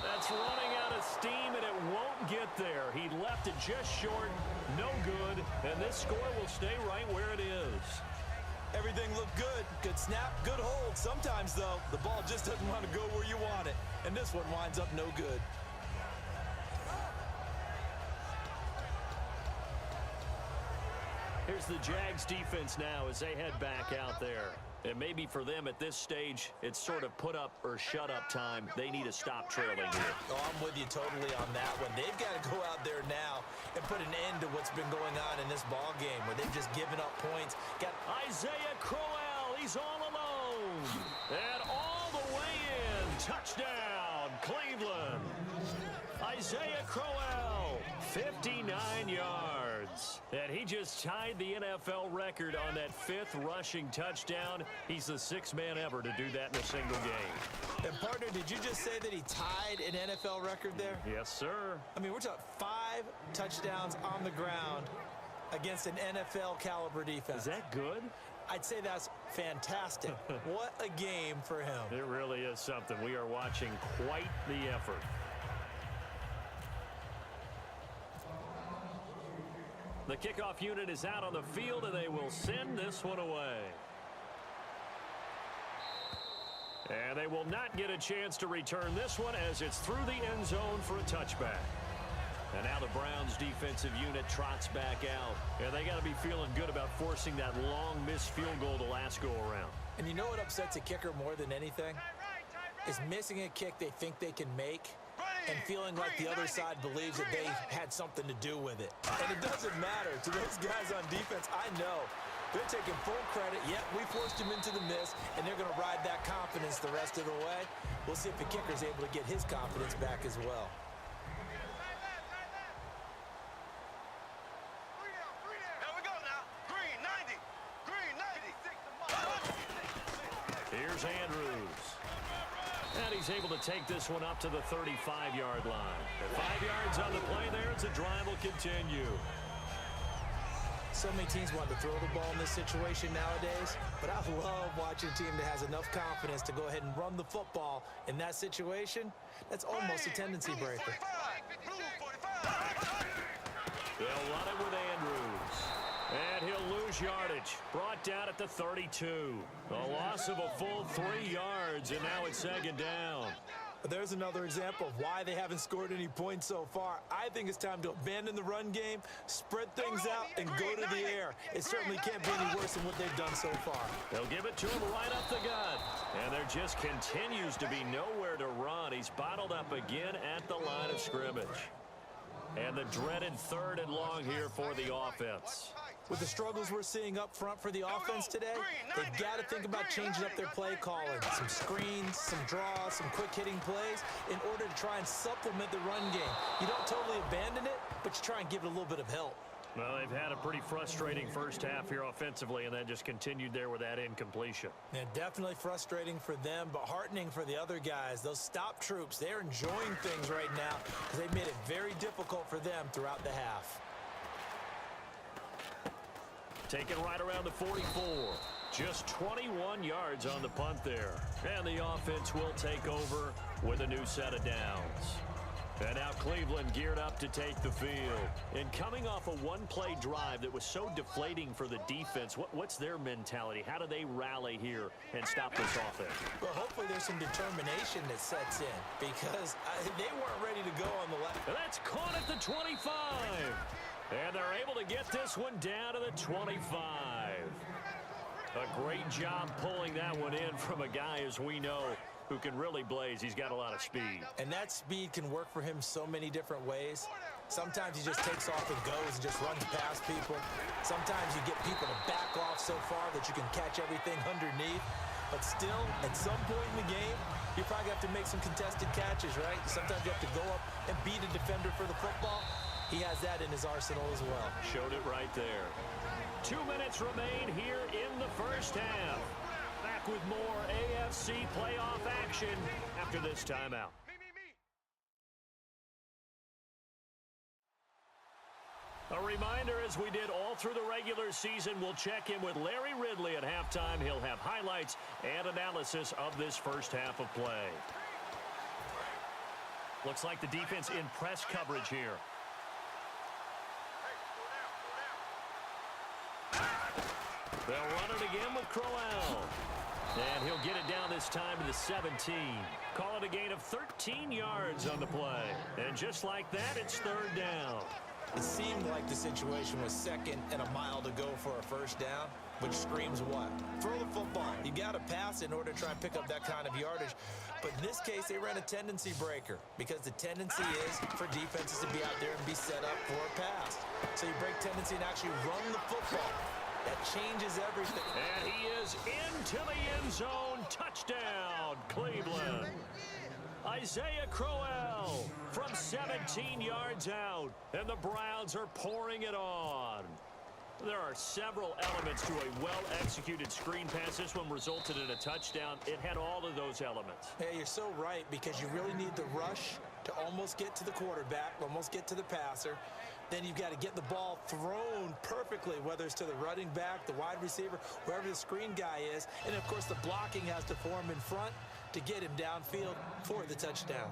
[SPEAKER 2] That's running out of steam, and it won't get there. He left it just short, no good, and this score will stay right where it is.
[SPEAKER 3] Everything looked good. Good snap, good hold. Sometimes, though, the ball just doesn't want to go where you want it. And this one winds up no good.
[SPEAKER 2] Here's the Jags defense now as they head back out there. And maybe for them at this stage, it's sort of put up or shut up time. They need to stop trailing here.
[SPEAKER 3] Oh, I'm with you totally on that one. They've got to go out there now and put an end to what's been going on in this ball game where they've just given up points. Got
[SPEAKER 2] Isaiah Crowell, he's all alone. And all the way in. Touchdown, Cleveland. Isaiah Crowell, 59 yards. And he just tied the NFL record on that 5th rushing touchdown. He's the 6th man ever to do that in a single game.
[SPEAKER 3] And, partner, did you just say that he tied an NFL record there?
[SPEAKER 2] Yes, sir.
[SPEAKER 3] I mean, we're talking 5 touchdowns on the ground against an NFL caliber defense.
[SPEAKER 2] Is that good?
[SPEAKER 3] I'd say that's fantastic. What a game for him.
[SPEAKER 2] It really is something. We are watching quite the effort. The kickoff unit is out on the field, and they will send this one away. And they will not get a chance to return this one as it's through the end zone for a touchback. And now the Browns defensive unit trots back out. And they got to be feeling good about forcing that long missed field goal the last go around.
[SPEAKER 3] And you know what upsets a kicker more than anything? Is missing a kick they think they can make and feeling like the other side believes that they had something to do with it. And it doesn't matter. To those guys on defense, I know they're taking full credit. Yep, we forced him into the miss, and they're going to ride that confidence the rest of the way. We'll see if the kicker's able to get his confidence back as well.
[SPEAKER 4] Here we go now. Green 90. Green 90.
[SPEAKER 2] Here's Andrews. And he's able to take this one up to the 35-yard line. And 5 yards on the play there as the drive will continue.
[SPEAKER 3] So many teams want to throw the ball in this situation nowadays, but I love watching a team that has enough confidence to go ahead and run the football in that situation. That's almost a tendency breaker.
[SPEAKER 2] They'll run it with Andrews. And he'll lose yardage. Brought down at the 32. A loss of a full 3 yards, and now it's 2nd down.
[SPEAKER 3] There's another example of why they haven't scored any points so far. I think it's time to abandon the run game, spread things out, and go to the air. It certainly can't be any worse than what they've done so far.
[SPEAKER 2] They'll give it to him right up the gut. And there just continues to be nowhere to run. He's bottled up again at the line of scrimmage. And the dreaded 3rd and long here for the offense.
[SPEAKER 3] With the struggles we're seeing up front for the offense today, they've got to think about changing up their play calling. Some screens, some draws, some quick-hitting plays in order to try and supplement the run game. You don't totally abandon it, but you try and give it a little bit of help.
[SPEAKER 2] Well, they've had a pretty frustrating first half here offensively, and that just continued there with that incompletion.
[SPEAKER 3] Yeah, definitely frustrating for them, but heartening for the other guys. Those stop troops, they're enjoying things right now because they've made it very difficult for them throughout the half.
[SPEAKER 2] Taken right around the 44. Just 21 yards on the punt there. And the offense will take over with a new set of downs. And now Cleveland geared up to take the field. And coming off a one-play drive that was so deflating for the defense, what's their mentality? How do they rally here and stop this offense?
[SPEAKER 3] Well, hopefully there's some determination that sets in because they weren't ready to go on the left.
[SPEAKER 2] And that's caught at the 25. And they're able to get this one down to the 25. A great job pulling that one in from a guy, as we know, who can really blaze. He's got a lot of speed.
[SPEAKER 3] And that speed can work for him so many different ways. Sometimes he just takes off and goes and just runs past people. Sometimes you get people to back off so far that you can catch everything underneath. But still, at some point in the game, you probably have to make some contested catches, right? Sometimes you have to go up and beat a defender for the football. He has that in his arsenal as well.
[SPEAKER 2] Showed it right there. 2 minutes remain here in the first half. Back with more AFC playoff action after this timeout. A reminder, as we did all through the regular season, we'll check in with Larry Ridley at halftime. He'll have highlights and analysis of this first half of play. Looks like the defense in press coverage here. They'll run it again with Crowell. And he'll get it down this time to the 17. Call it a gain of 13 yards on the play. And just like that, it's third down.
[SPEAKER 3] It seemed like the situation was second and a mile to go for a first down, which screams what? Throw the football. You got to pass in order to try and pick up that kind of yardage. But in this case, they ran a tendency breaker because the tendency is for defenses to be out there and be set up for a pass. So you break tendency and actually run the football. That changes everything.
[SPEAKER 2] And he is into the end zone. Touchdown, Cleveland. Isaiah Crowell from 17 yards out. And the Browns are pouring it on. There are several elements to a well-executed screen pass. This one resulted in a touchdown. It had all of those elements.
[SPEAKER 3] Yeah, you're so right, because you really need the rush to almost get to the quarterback, almost get to the passer. Then you've got to get the ball thrown perfectly, whether it's to the running back, the wide receiver, wherever the screen guy is. And, of course, the blocking has to form in front to get him downfield for the touchdown.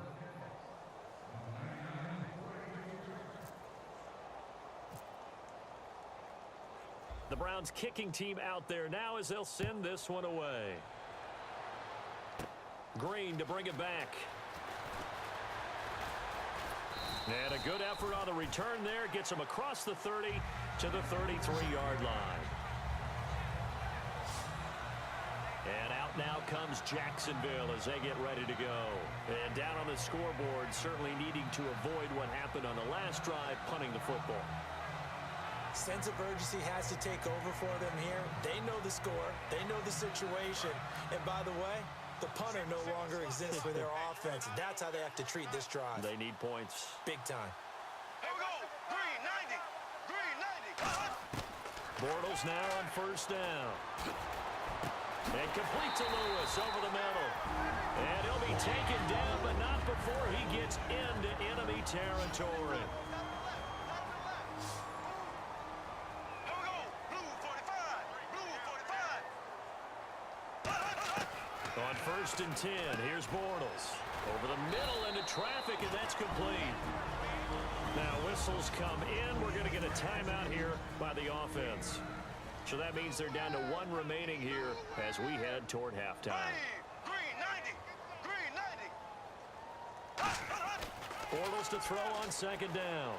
[SPEAKER 2] The Browns kicking team out there now as they'll send this one away. Green to bring it back. And a good effort on the return there. Gets him across the 30 to the 33-yard line. And out now comes Jacksonville as they get ready to go. And down on the scoreboard, certainly needing to avoid what happened on the last drive, punting the football.
[SPEAKER 3] Sense of urgency has to take over for them here. They know the score. They know the situation. And by the way, the punter no longer exists for their offense. That's how they have to treat this drive.
[SPEAKER 2] They need points.
[SPEAKER 3] Big time.
[SPEAKER 4] Here we go. Green 90. Green 90.
[SPEAKER 2] Bortles now on first down. And complete to Lewis over the middle. And he'll be taken down, but not before he gets into enemy territory. On first and 10, here's Bortles. Over the middle into traffic, and that's complete. Now whistles come in. We're going to get a timeout here by the offense. So that means they're down to one remaining here as we head toward halftime.
[SPEAKER 4] Green 90. Green 90.
[SPEAKER 2] Bortles to throw on second down.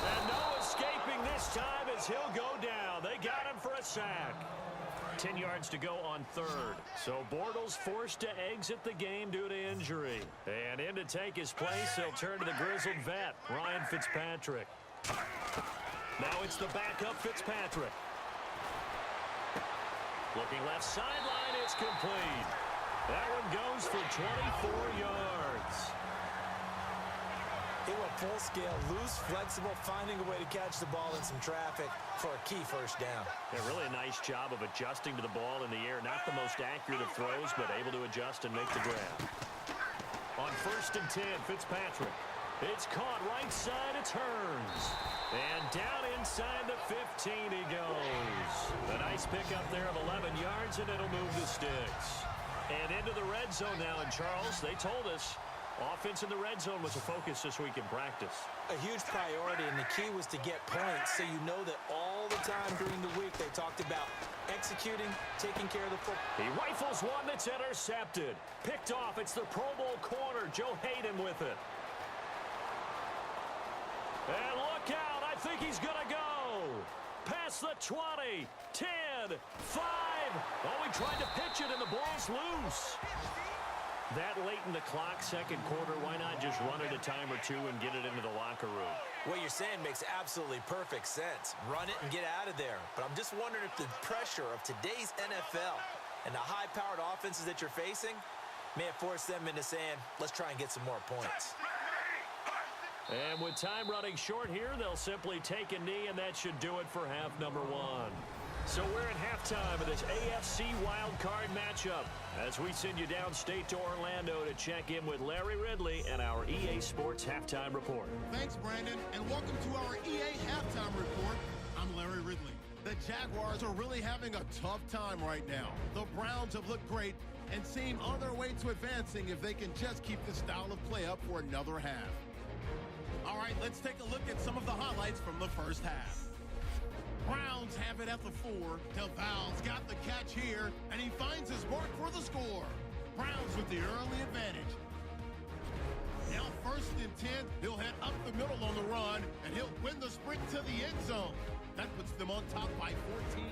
[SPEAKER 2] And no escaping this time as he'll go down. They got him for a sack. 10 yards to go on third. So Bortles forced to exit the game due to injury. And in to take his place, he'll turn to the grizzled vet, Ryan Fitzpatrick. Now it's the backup Fitzpatrick. Looking left sideline, it's complete. That one goes for 24 yards.
[SPEAKER 3] He went full scale, loose, flexible, finding a way to catch the ball in some traffic for a key first down.
[SPEAKER 2] Yeah, really a nice job of adjusting to the ball in the air. Not the most accurate of throws, but able to adjust and make the grab. On first and 10, Fitzpatrick. It's caught right side, it turns. And down inside the 15 he goes. A nice pickup there of 11 yards, and it'll move the sticks. And into the red zone now, and Charles, they told us, offense in the red zone was a focus this week in practice.
[SPEAKER 3] A huge priority, and the key was to get points, so you know that all the time during the week they talked about executing, taking care of the football.
[SPEAKER 2] He rifles one that's intercepted. Picked off. It's the Pro Bowl corner, Joe Hayden, with it. And look out. I think he's going to go. Past the 20, 10, 5. Oh, he tried to pitch it, and the ball's loose. That late in the clock, second quarter, why not just run it a time or two and get it into the locker room?
[SPEAKER 3] What you're saying makes absolutely perfect sense. Run it and get out of there. But I'm just wondering if the pressure of today's NFL and the high-powered offenses that you're facing may have forced them into saying, let's try and get some more points.
[SPEAKER 2] And with time running short here, they'll simply take a knee, and that should do it for half number one. So we're in halftime of this AFC wildcard matchup as we send you downstate to Orlando to check in with Larry Ridley and our EA Sports Halftime Report.
[SPEAKER 1] Thanks, Brandon, and welcome to our EA Halftime Report. I'm Larry Ridley. The Jaguars are really having a tough time right now. The Browns have looked great and seem on their way to advancing if they can just keep this style of play up for another half. All right, let's take a look at some of the highlights from the first half. Browns have it at the 4. DeVal's got the catch here, and he finds his mark for the score. Browns with the early advantage. Now 1st and 10, he'll head up the middle on the run, and he'll win the sprint to the end zone. That puts them on top by 14.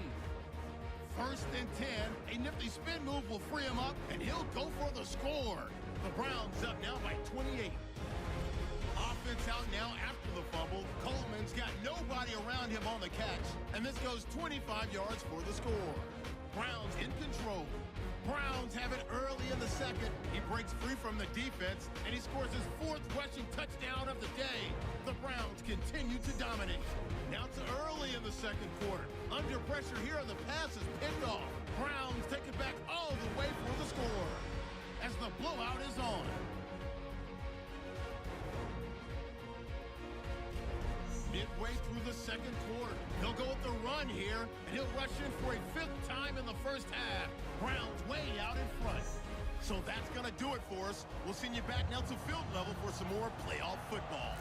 [SPEAKER 1] 1st and 10, a nifty spin move will free him up, and he'll go for the score. The Browns up now by 28. Offense out now after the fumble. Coleman's got nobody around him on the catch, and this goes 25 yards for the score. Browns in control. Browns have it early in the second. He breaks free from the defense, and he scores his 4th rushing touchdown of the day. The Browns continue to dominate. Now it's early in the second quarter. Under pressure here, and the pass is picked off. Browns take it back all the way for the score as the blowout is on. Midway through the second quarter, he'll go with the run here, and he'll rush in for a 5th time in the first half. Browns way out in front. So that's going to do it for us. We'll send you back now to field level for some more playoff football.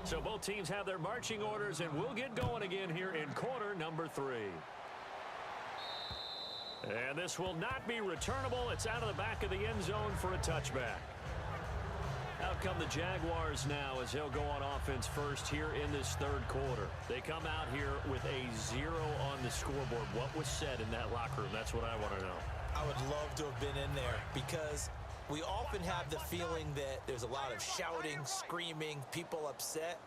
[SPEAKER 2] So both teams have their marching orders, and we'll get going again here in quarter number 3. And this will not be returnable. It's out of the back of the end zone for a touchback. Out come the Jaguars now as they'll go on offense first here in this third quarter. They come out here with a 0 on the scoreboard. What was said in that locker room? That's what I want to know.
[SPEAKER 3] I would love to have been in there because we often have the feeling that there's a lot of shouting, screaming, people upset.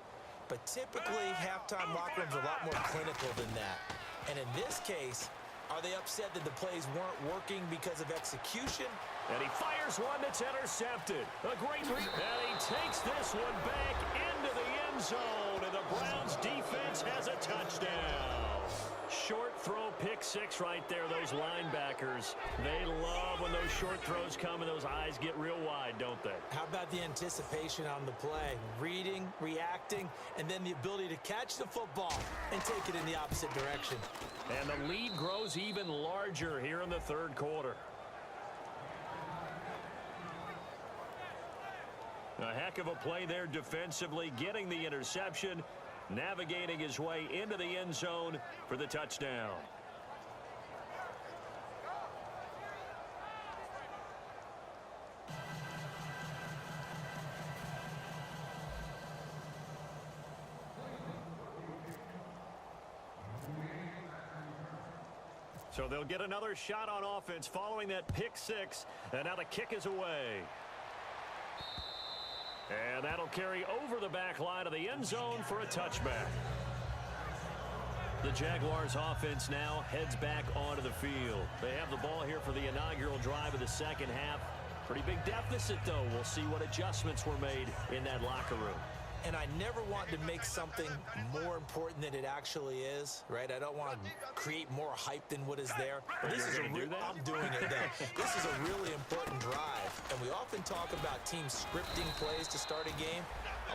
[SPEAKER 3] But typically, halftime locker rooms are a lot more clinical than that. And in this case, are they upset that the plays weren't working because of execution?
[SPEAKER 2] And he fires one that's intercepted. A great read. And he takes this one back into the end zone. And the Browns defense has a touchdown. Short throw, pick 6 right there. Those linebackers, they love when those short throws come and those eyes get real wide, don't they?
[SPEAKER 3] How about the anticipation on the play? Reading, reacting, and then the ability to catch the football and take it in the opposite direction.
[SPEAKER 2] And the lead grows even larger here in the third quarter. A heck of a play there defensively, getting the interception, navigating his way into the end zone for the touchdown. So they'll get another shot on offense following that pick 6, and now the kick is away. And that'll carry over the back line of the end zone for a touchback. The Jaguars offense now heads back onto the field. They have the ball here for the inaugural drive of the second half. Pretty big deficit, though. We'll see what adjustments were made in that locker room.
[SPEAKER 3] And I never want to make something more important than it actually is, right? I don't want to create more hype than what is there.
[SPEAKER 2] I'm
[SPEAKER 3] doing it, though. This is a really important drive. And we often talk about teams scripting plays to start a game.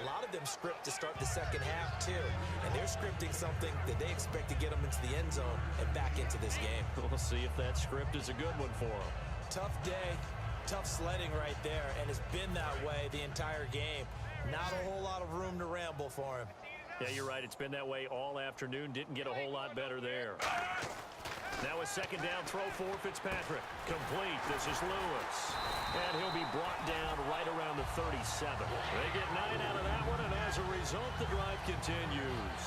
[SPEAKER 3] A lot of them script to start the second half, too. And they're scripting something that they expect to get them into the end zone and back into this game.
[SPEAKER 2] We'll see if that script is a good one for them.
[SPEAKER 3] Tough day, tough sledding right there, and it's been that way the entire game. Not a whole lot of room to ramble for him.
[SPEAKER 2] Yeah, you're right. It's been that way all afternoon. Didn't get a whole lot better there. Now a second down throw for Fitzpatrick. Complete. This is Lewis. And he'll be brought down right around the 37. They get 9 out of that one, and as a result, the drive continues.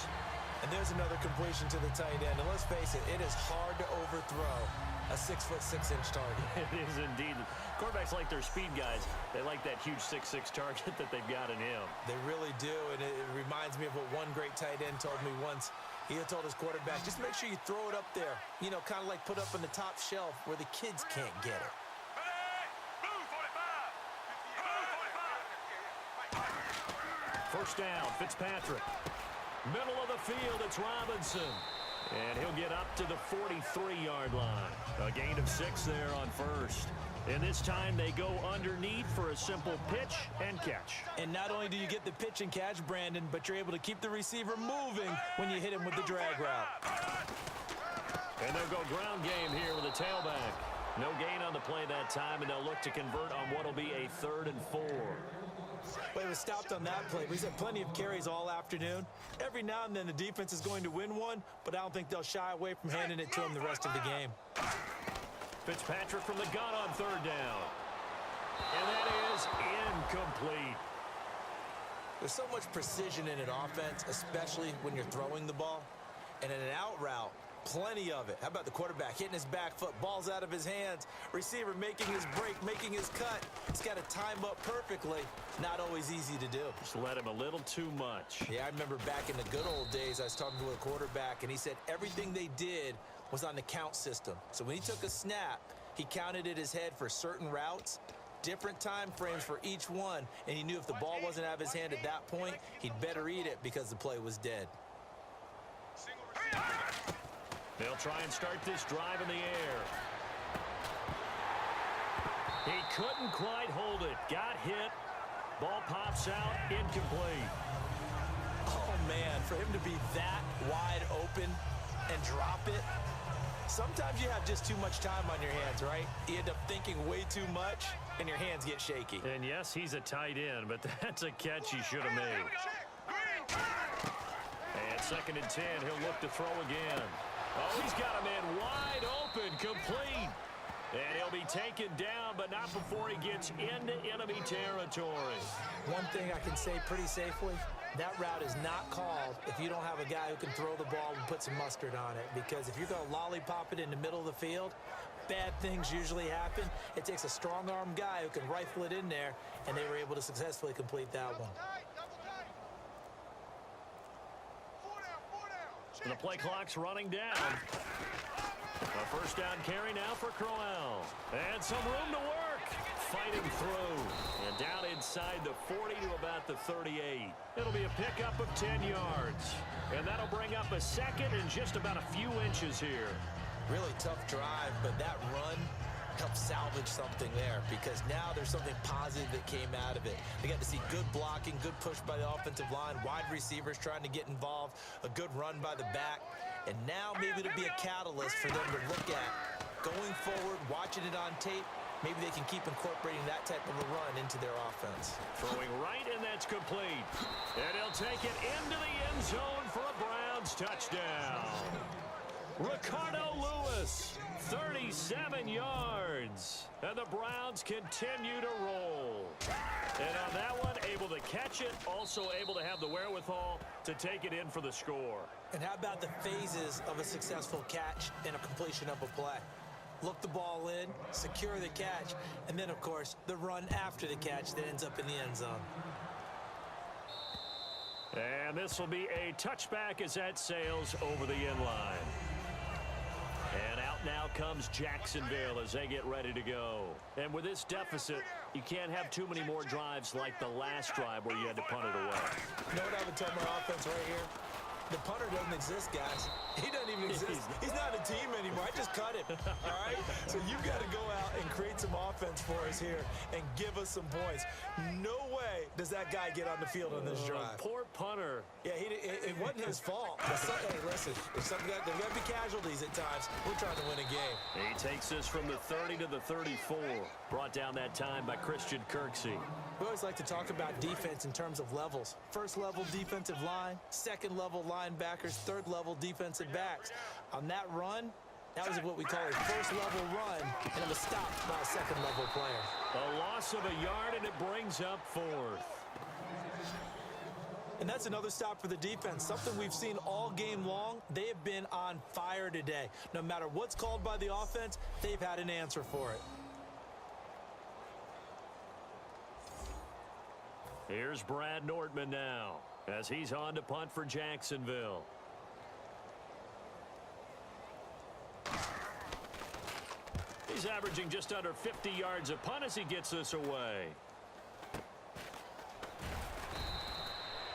[SPEAKER 3] And there's another completion to the tight end. And let's face it, it is hard to overthrow a 6'6" target.
[SPEAKER 2] It is indeed. Quarterbacks like their speed guys. They like that huge 6'6" target that they've got in him.
[SPEAKER 3] They really do, and it reminds me of what one great tight end told me once. He had told his quarterback, just make sure you throw it up there. You know, kind of like put up on the top shelf where the kids can't get it.
[SPEAKER 2] First down, Fitzpatrick. Middle of the field, it's Robinson. And he'll get up to the 43-yard line. A gain of 6 there on first. And this time they go underneath for a simple pitch and catch.
[SPEAKER 3] And not only do you get the pitch and catch, Brandon, but you're able to keep the receiver moving when you hit him with the drag route.
[SPEAKER 2] And they'll go ground game here with a tailback. No gain on the play that time, and they'll look to convert on what will be a 3rd and 4.
[SPEAKER 3] Well, he was stopped on that play. He's had plenty of carries all afternoon. Every now and then the defense is going to win one, but I don't think they'll shy away from handing it to him the rest of the game.
[SPEAKER 2] Fitzpatrick from the gun on 3rd down. And that is incomplete.
[SPEAKER 3] There's so much precision in an offense, especially when you're throwing the ball. And in an out route, plenty of it. How about the quarterback hitting his back foot, ball's out of his hands, receiver making his break, making his cut. He's got to time up perfectly. Not always easy to do.
[SPEAKER 2] Just let him a little too much.
[SPEAKER 3] Yeah, I remember back in the good old days, I was talking to a quarterback, and he said everything they did was on the count system. So when he took a snap, he counted in his head for certain routes, different time frames for each one, and he knew if the ball wasn't out of his hand at that point, he'd better eat it because the play was dead.
[SPEAKER 2] They'll try and start this drive in the air. He couldn't quite hold it. Got hit. Ball pops out. Incomplete.
[SPEAKER 3] Oh, man, for him to be that wide open and drop it. Sometimes you have just too much time on your hands, right? You end up thinking way too much, and your hands get shaky.
[SPEAKER 2] And yes, he's a tight end, but that's a catch he should have made. And 2nd and 10, he'll look to throw again. Oh, he's got him in wide open, complete. And he'll be taken down, but not before he gets into enemy territory.
[SPEAKER 3] One thing I can say pretty safely, that route is not called if you don't have a guy who can throw the ball and put some mustard on it. Because if you're going to lollipop it in the middle of the field, bad things usually happen. It takes a strong-arm guy who can rifle it in there, and they were able to successfully complete that one.
[SPEAKER 2] And the play clock's running down. A 1st down carry now for Crowell. And some room to work. Fighting through. And down inside the 40 to about the 38. It'll be a pickup of 10 yards. And that'll bring up a 2nd and just about a few inches here.
[SPEAKER 3] Really tough drive, but that run helped salvage something there because now there's something positive that came out of it. They got to see good blocking, good push by the offensive line, wide receivers trying to get involved, a good run by the back, and now maybe it'll be a catalyst for them to look at going forward, watching it on tape. Maybe they can keep incorporating that type of a run into their offense.
[SPEAKER 2] Throwing right, and that's complete. And he'll take it into the end zone for a Browns touchdown. Ricardo Lewis, 37 yards. And the Browns continue to roll. And on that one, able to catch it, also able to have the wherewithal to take it in for the score.
[SPEAKER 3] And how about the phases of a successful catch and a completion of a play? Look the ball in, secure the catch, and then, of course, the run after the catch that ends up in the end zone.
[SPEAKER 2] And this will be a touchback as that sails over the end line. And out now comes Jacksonville as they get ready to go. And with this deficit, you can't have too many more drives like the last drive where you had to punt it away.
[SPEAKER 3] You know what I would tell my offense right here? The punter doesn't exist, guys. He doesn't even exist. He's not a team anymore. I just cut him, all right? So you've got to go out and create some offense for us here and give us some points. No way does that guy get on the field on this drive.
[SPEAKER 2] Poor punter.
[SPEAKER 3] Yeah, it wasn't his fault. Hey, listen, there's going to be casualties at times. We're trying to win a game.
[SPEAKER 2] He takes this from the 30 to the 34. Brought down that time by Christian Kirksey.
[SPEAKER 3] We always like to talk about defense in terms of levels. First level defensive line, second level linebackers, third level defensive backs. On that run, that was what we call a first level run, and it was stopped by a second level player.
[SPEAKER 2] A loss of a yard, and it brings up 4th.
[SPEAKER 3] And that's another stop for the defense, something we've seen all game long. They have been on fire today. No matter what's called by the offense, they've had an answer for it.
[SPEAKER 2] Here's Brad Nortman now as he's on to punt for Jacksonville. He's averaging just under 50 yards a punt as he gets this away.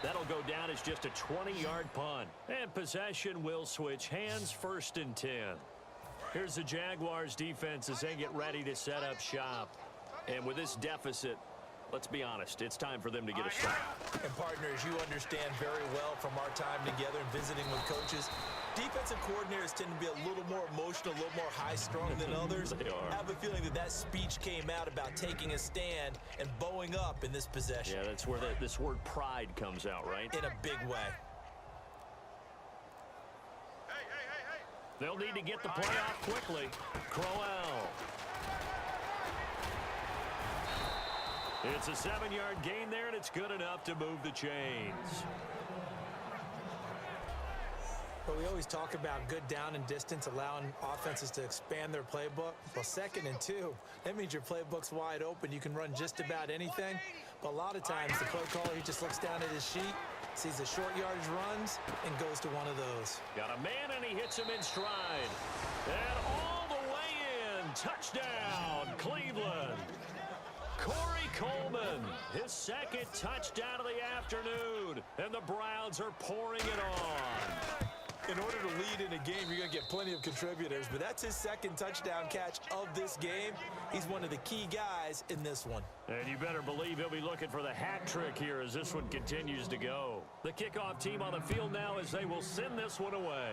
[SPEAKER 2] That'll go down as just a 20-yard punt. And possession will switch hands, 1st and 10. Here's the Jaguars defense as they get ready to set up shop. And with this deficit, let's be honest, it's time for them to get a stop.
[SPEAKER 3] And partners, you understand very well from our time together and visiting with coaches, defensive coordinators tend to be a little more emotional, a little more high-strung than others.
[SPEAKER 2] They are.
[SPEAKER 3] I have a feeling that speech came out about taking a stand and bowing up in this possession.
[SPEAKER 2] Yeah, that's where this word pride comes out, right?
[SPEAKER 3] In a big way.
[SPEAKER 2] They'll need to get the play off quickly. Crowell. It's a 7-yard gain there, and it's good enough to move the chains.
[SPEAKER 3] But we always talk about good down and distance, allowing offenses to expand their playbook. Well, 2nd and 2, that means your playbook's wide open. You can run just about anything. But a lot of times, the play caller, he just looks down at his sheet, sees the short yardage runs, and goes to one of those.
[SPEAKER 2] Got a man, and he hits him in stride. And all the way in. Touchdown, Cleveland. Corey Coleman, his 2nd touchdown of the afternoon. And the Browns are pouring it on.
[SPEAKER 3] In order to lead in a game, you're going to get plenty of contributors, but that's his 2nd touchdown catch of this game. He's one of the key guys in this one.
[SPEAKER 2] And you better believe he'll be looking for the hat trick here as this one continues to go. The kickoff team on the field now as they will send this one away.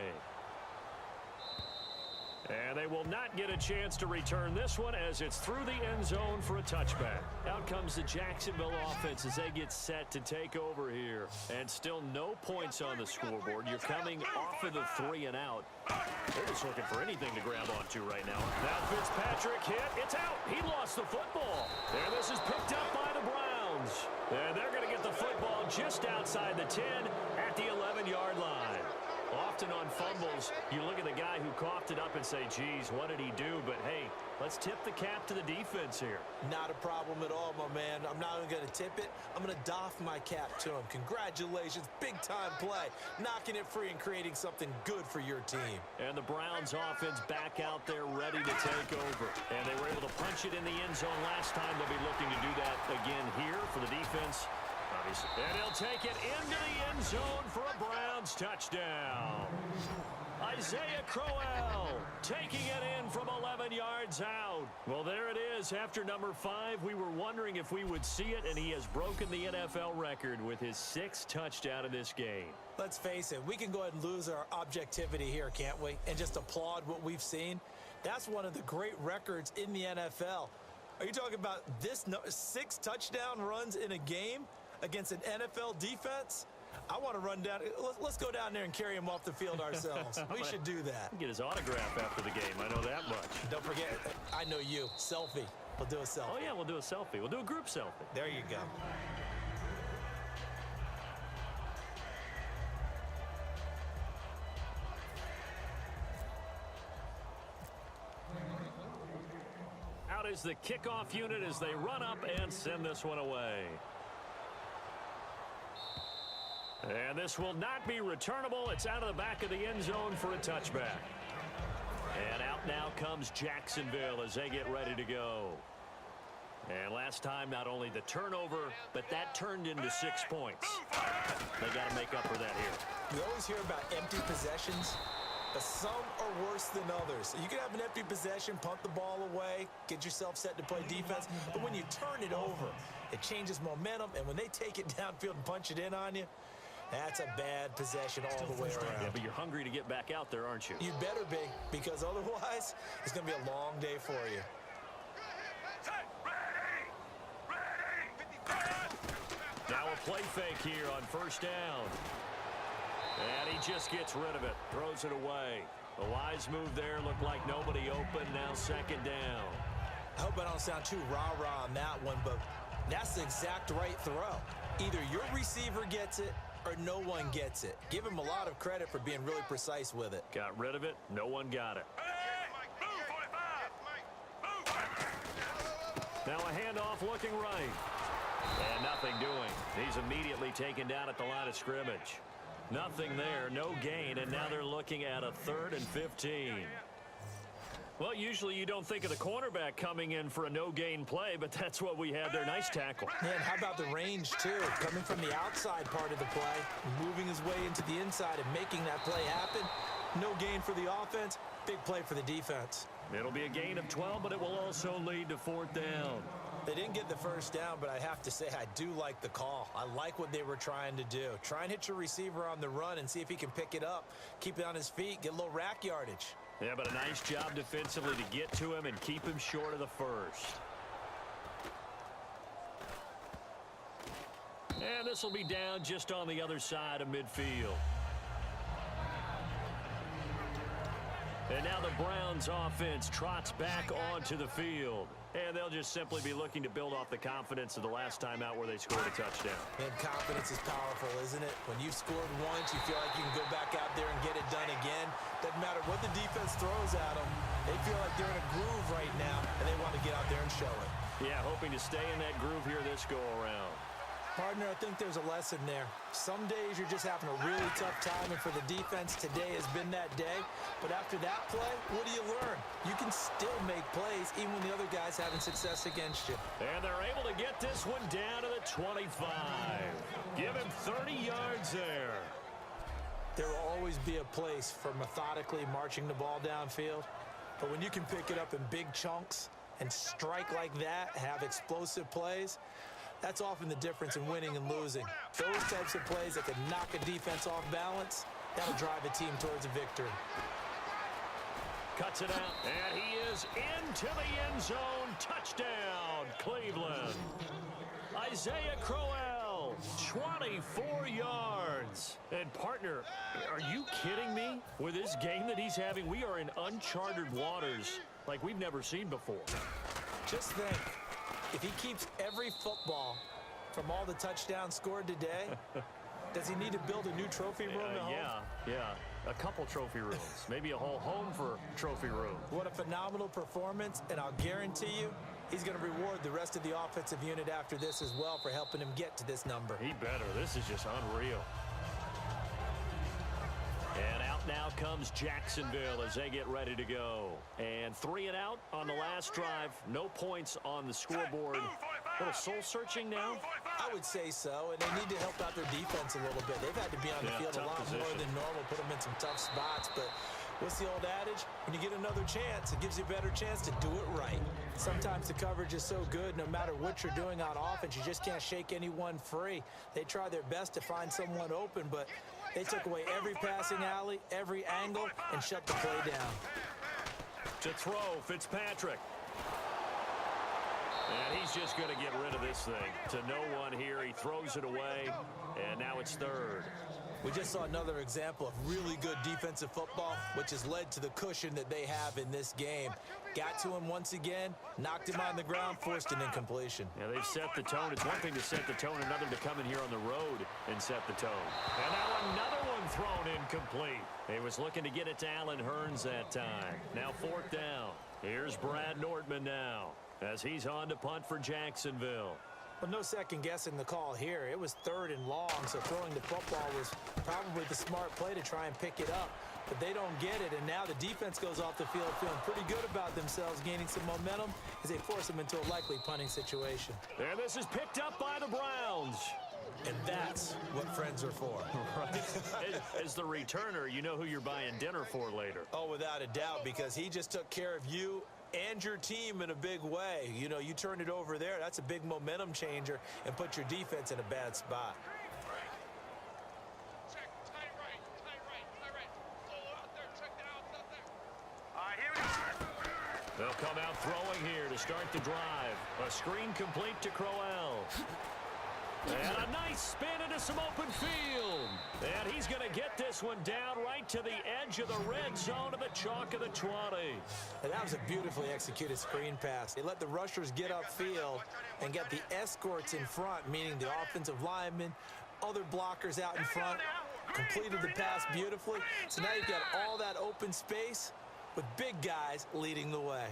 [SPEAKER 2] And they will not get a chance to return this one as it's through the end zone for a touchback. Out comes the Jacksonville offense as they get set to take over here. And still no points on the scoreboard. You're coming off of the 3 and out. They're just looking for anything to grab onto right now. Now Fitzpatrick hit. It's out. He lost the football. And this is picked up by the Browns. And they're going to get the football just outside the 10 at the 11-yard line. Often on fumbles, you look at the guy who coughed it up and say, geez, what did he do? But, hey, let's tip the cap to the defense here.
[SPEAKER 3] Not a problem at all, my man. I'm not even going to tip it. I'm going to doff my cap to him. Congratulations. Big-time play. Knocking it free and creating something good for your team.
[SPEAKER 2] And the Browns offense back out there ready to take over. And they were able to punch it in the end zone last time. They'll be looking to do that again here for the defense. And he'll take it into the end zone for a Browns touchdown. Isaiah Crowell taking it in from 11 yards out. Well, there it is. After number 5, we were wondering if we would see it, and he has broken the NFL record with his 6th touchdown in this game.
[SPEAKER 3] Let's face it, we can go ahead and lose our objectivity here, can't we? And just applaud what we've seen. That's one of the great records in the NFL. Are you talking about this 6 touchdown runs in a game against an NFL defense? I want to run down. Let's go down there and carry him off the field ourselves. We should do that.
[SPEAKER 2] Get his autograph after the game. I know that much.
[SPEAKER 3] Don't forget, I know you. Selfie. We'll do a selfie.
[SPEAKER 2] Oh, yeah, we'll do a selfie. We'll do a group selfie.
[SPEAKER 3] There you go.
[SPEAKER 2] Out is the kickoff unit as they run up and send this one away. And this will not be returnable. It's out of the back of the end zone for a touchback. And out now comes Jacksonville as they get ready to go. And last time, not only the turnover, but that turned into 6 points. They got to make up for that here.
[SPEAKER 3] You always hear about empty possessions, but some are worse than others. You can have an empty possession, punt the ball away, get yourself set to play defense, but when you turn it over, it changes momentum, and when they take it downfield and punch it in on you, that's a bad possession all the way around.
[SPEAKER 2] Yeah, but you're hungry to get back out there, aren't you?
[SPEAKER 3] You better be, because otherwise, it's going to be a long day for you.
[SPEAKER 2] Now a play fake here on first down. And he just gets rid of it, throws it away. A wise move there, looked like nobody open, now second down.
[SPEAKER 3] I hope I don't sound too rah-rah on that one, but that's the exact right throw. Either your receiver gets it or no one gets it. Give him a lot of credit for being really precise with it.
[SPEAKER 2] Got rid of it, no one got it. Now a handoff looking right. And nothing doing. He's immediately taken down at the line of scrimmage. Nothing there, no gain, and now they're looking at a 3rd and 15. Well, usually you don't think of the cornerback coming in for a no-gain play, but that's what we had there. Nice tackle.
[SPEAKER 3] Man, how about the range, too? Coming from the outside part of the play, moving his way into the inside and making that play happen. No gain for the offense, big play for the defense.
[SPEAKER 2] It'll be a gain of 12, but it will also lead to 4th down.
[SPEAKER 3] They didn't get the first down, but I have to say I do like the call. I like what they were trying to do. Try and hit your receiver on the run and see if he can pick it up. Keep it on his feet, get a little rack yardage.
[SPEAKER 2] Yeah, but a nice job defensively to get to him and keep him short of the first. And this will be down just on the other side of midfield. And now the Browns offense trots back onto the field. And they'll just simply be looking to build off the confidence of the last time out where they scored a touchdown.
[SPEAKER 3] And confidence is powerful, isn't it? When you've scored once, you feel like you can go back out there and get it done again. Doesn't matter what the defense throws at them. They feel like they're in a groove right now, and they want to get out there and show it.
[SPEAKER 2] Yeah, hoping to stay in that groove here this go-around.
[SPEAKER 3] Partner, I think there's a lesson there. Some days you're just having a really tough time, and for the defense, today has been that day. But after that play, what do you learn? You can still make plays even when the other guy's having success against you.
[SPEAKER 2] And they're able to get this one down to the 25. Give him 30 yards there.
[SPEAKER 3] There will always be a place for methodically marching the ball downfield. But when you can pick it up in big chunks and strike like that, have explosive plays, that's often the difference in winning and losing. Those types of plays that can knock a defense off balance, that'll drive a team towards a victory.
[SPEAKER 2] Cuts it out, and he is into the end zone. Touchdown, Cleveland. Isaiah Crowell, 24 yards. And partner, are you kidding me? With this game that he's having, we are in uncharted waters like we've never seen before.
[SPEAKER 3] Just think, if he keeps every football from all the touchdowns scored today, does he need to build a new trophy room at home?
[SPEAKER 2] Yeah. A couple trophy rooms. Maybe a whole home for trophy room.
[SPEAKER 3] What a phenomenal performance, and I'll guarantee you he's going to reward the rest of the offensive unit after this as well for helping him get to this number.
[SPEAKER 2] He better. This is just unreal. And out now comes Jacksonville as they get ready to go. And 3 and out on the last drive. No points on the scoreboard. A little soul-searching now?
[SPEAKER 3] I would say so, and they need to help out their defense a little bit. They've had to be on the field a lot more than normal, put them in some tough spots. But what's the old adage? When you get another chance, it gives you a better chance to do it right. Sometimes the coverage is so good, no matter what you're doing on offense, you just can't shake anyone free. They try their best to find someone open, but they took away every passing alley, every angle, and shut the play down.
[SPEAKER 2] To throw, Fitzpatrick. And he's just going to get rid of this thing. To no one here. He throws it away, and now it's 3rd.
[SPEAKER 3] We just saw another example of really good defensive football, which has led to the cushion that they have in this game. Got to him once again, knocked him on the ground, forced an incompletion.
[SPEAKER 2] Yeah, they've set the tone. It's one thing to set the tone, another to come in here on the road and set the tone. And now another one thrown incomplete. He was looking to get it to Allen Hurns that time. Now 4th down. Here's Brad Nordman now as he's on to punt for Jacksonville.
[SPEAKER 3] Well, no second guessing the call here. It was 3rd and long, so throwing the football was probably the smart play to try and pick it up. But they don't get it, and now the defense goes off the field feeling pretty good about themselves, gaining some momentum as they force them into a likely punting situation.
[SPEAKER 2] And this is picked up by the Browns.
[SPEAKER 3] And that's what friends are for.
[SPEAKER 2] Right. As the returner, you know who you're buying dinner for later.
[SPEAKER 3] Oh, without a doubt, because he just took care of you and your team in a big way. You know, you turned it over there. That's a big momentum changer and put your defense in a bad spot.
[SPEAKER 4] Check, tight right. Solo out there, check that out there. All right, here we go.
[SPEAKER 2] They'll come out throwing here to start the drive. A screen complete to Crowell. And a nice spin into some open field. And he's going to get this one down right to the edge of the red zone of the chalk of the 20.
[SPEAKER 3] And that was a beautifully executed screen pass. They let the rushers get upfield and get the escorts in front, meaning the offensive linemen, other blockers out in front, completed the pass beautifully. So now you've got all that open space with big guys leading the way.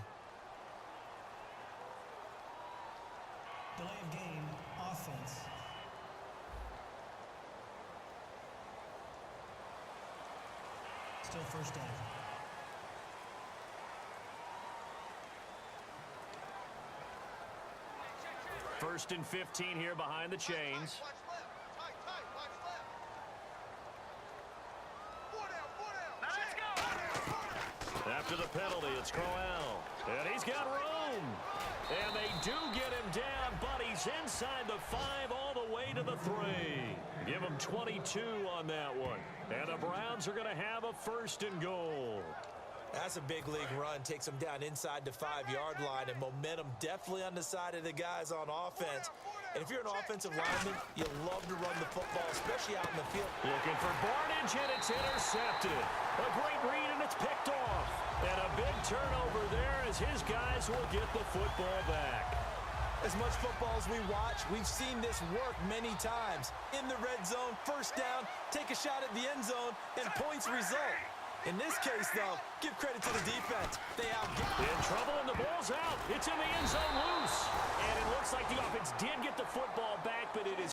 [SPEAKER 6] Delay of game, offense. Still 1st down.
[SPEAKER 2] 1st and 15 here behind the chains.
[SPEAKER 4] Watch left. Tight, tight. Watch left. Four down. Let's go.
[SPEAKER 2] After the penalty, it's Crowell. And he's got room. And they do get him down, but he's inside the 5 all the way to the 3. Give him 22 on that one. And the Browns are going to have a 1st and goal.
[SPEAKER 3] That's a big league run. Takes them down inside the 5-yard line, and momentum definitely on the side of the guys on offense. And if you're an offensive lineman, you love to run the football, especially out in the field.
[SPEAKER 2] Looking for Barnidge, and it's intercepted. A great read, and it's picked off. And a big turnover there as his guys will get the football back.
[SPEAKER 3] As much football as we watch, we've seen this work many times. In the red zone, 1st down, take a shot at the end zone, and points result. In this case, though, give credit to the defense. They
[SPEAKER 2] in trouble, and the ball's out. It's in the end zone loose. And it looks like the offense did get the football back, but it is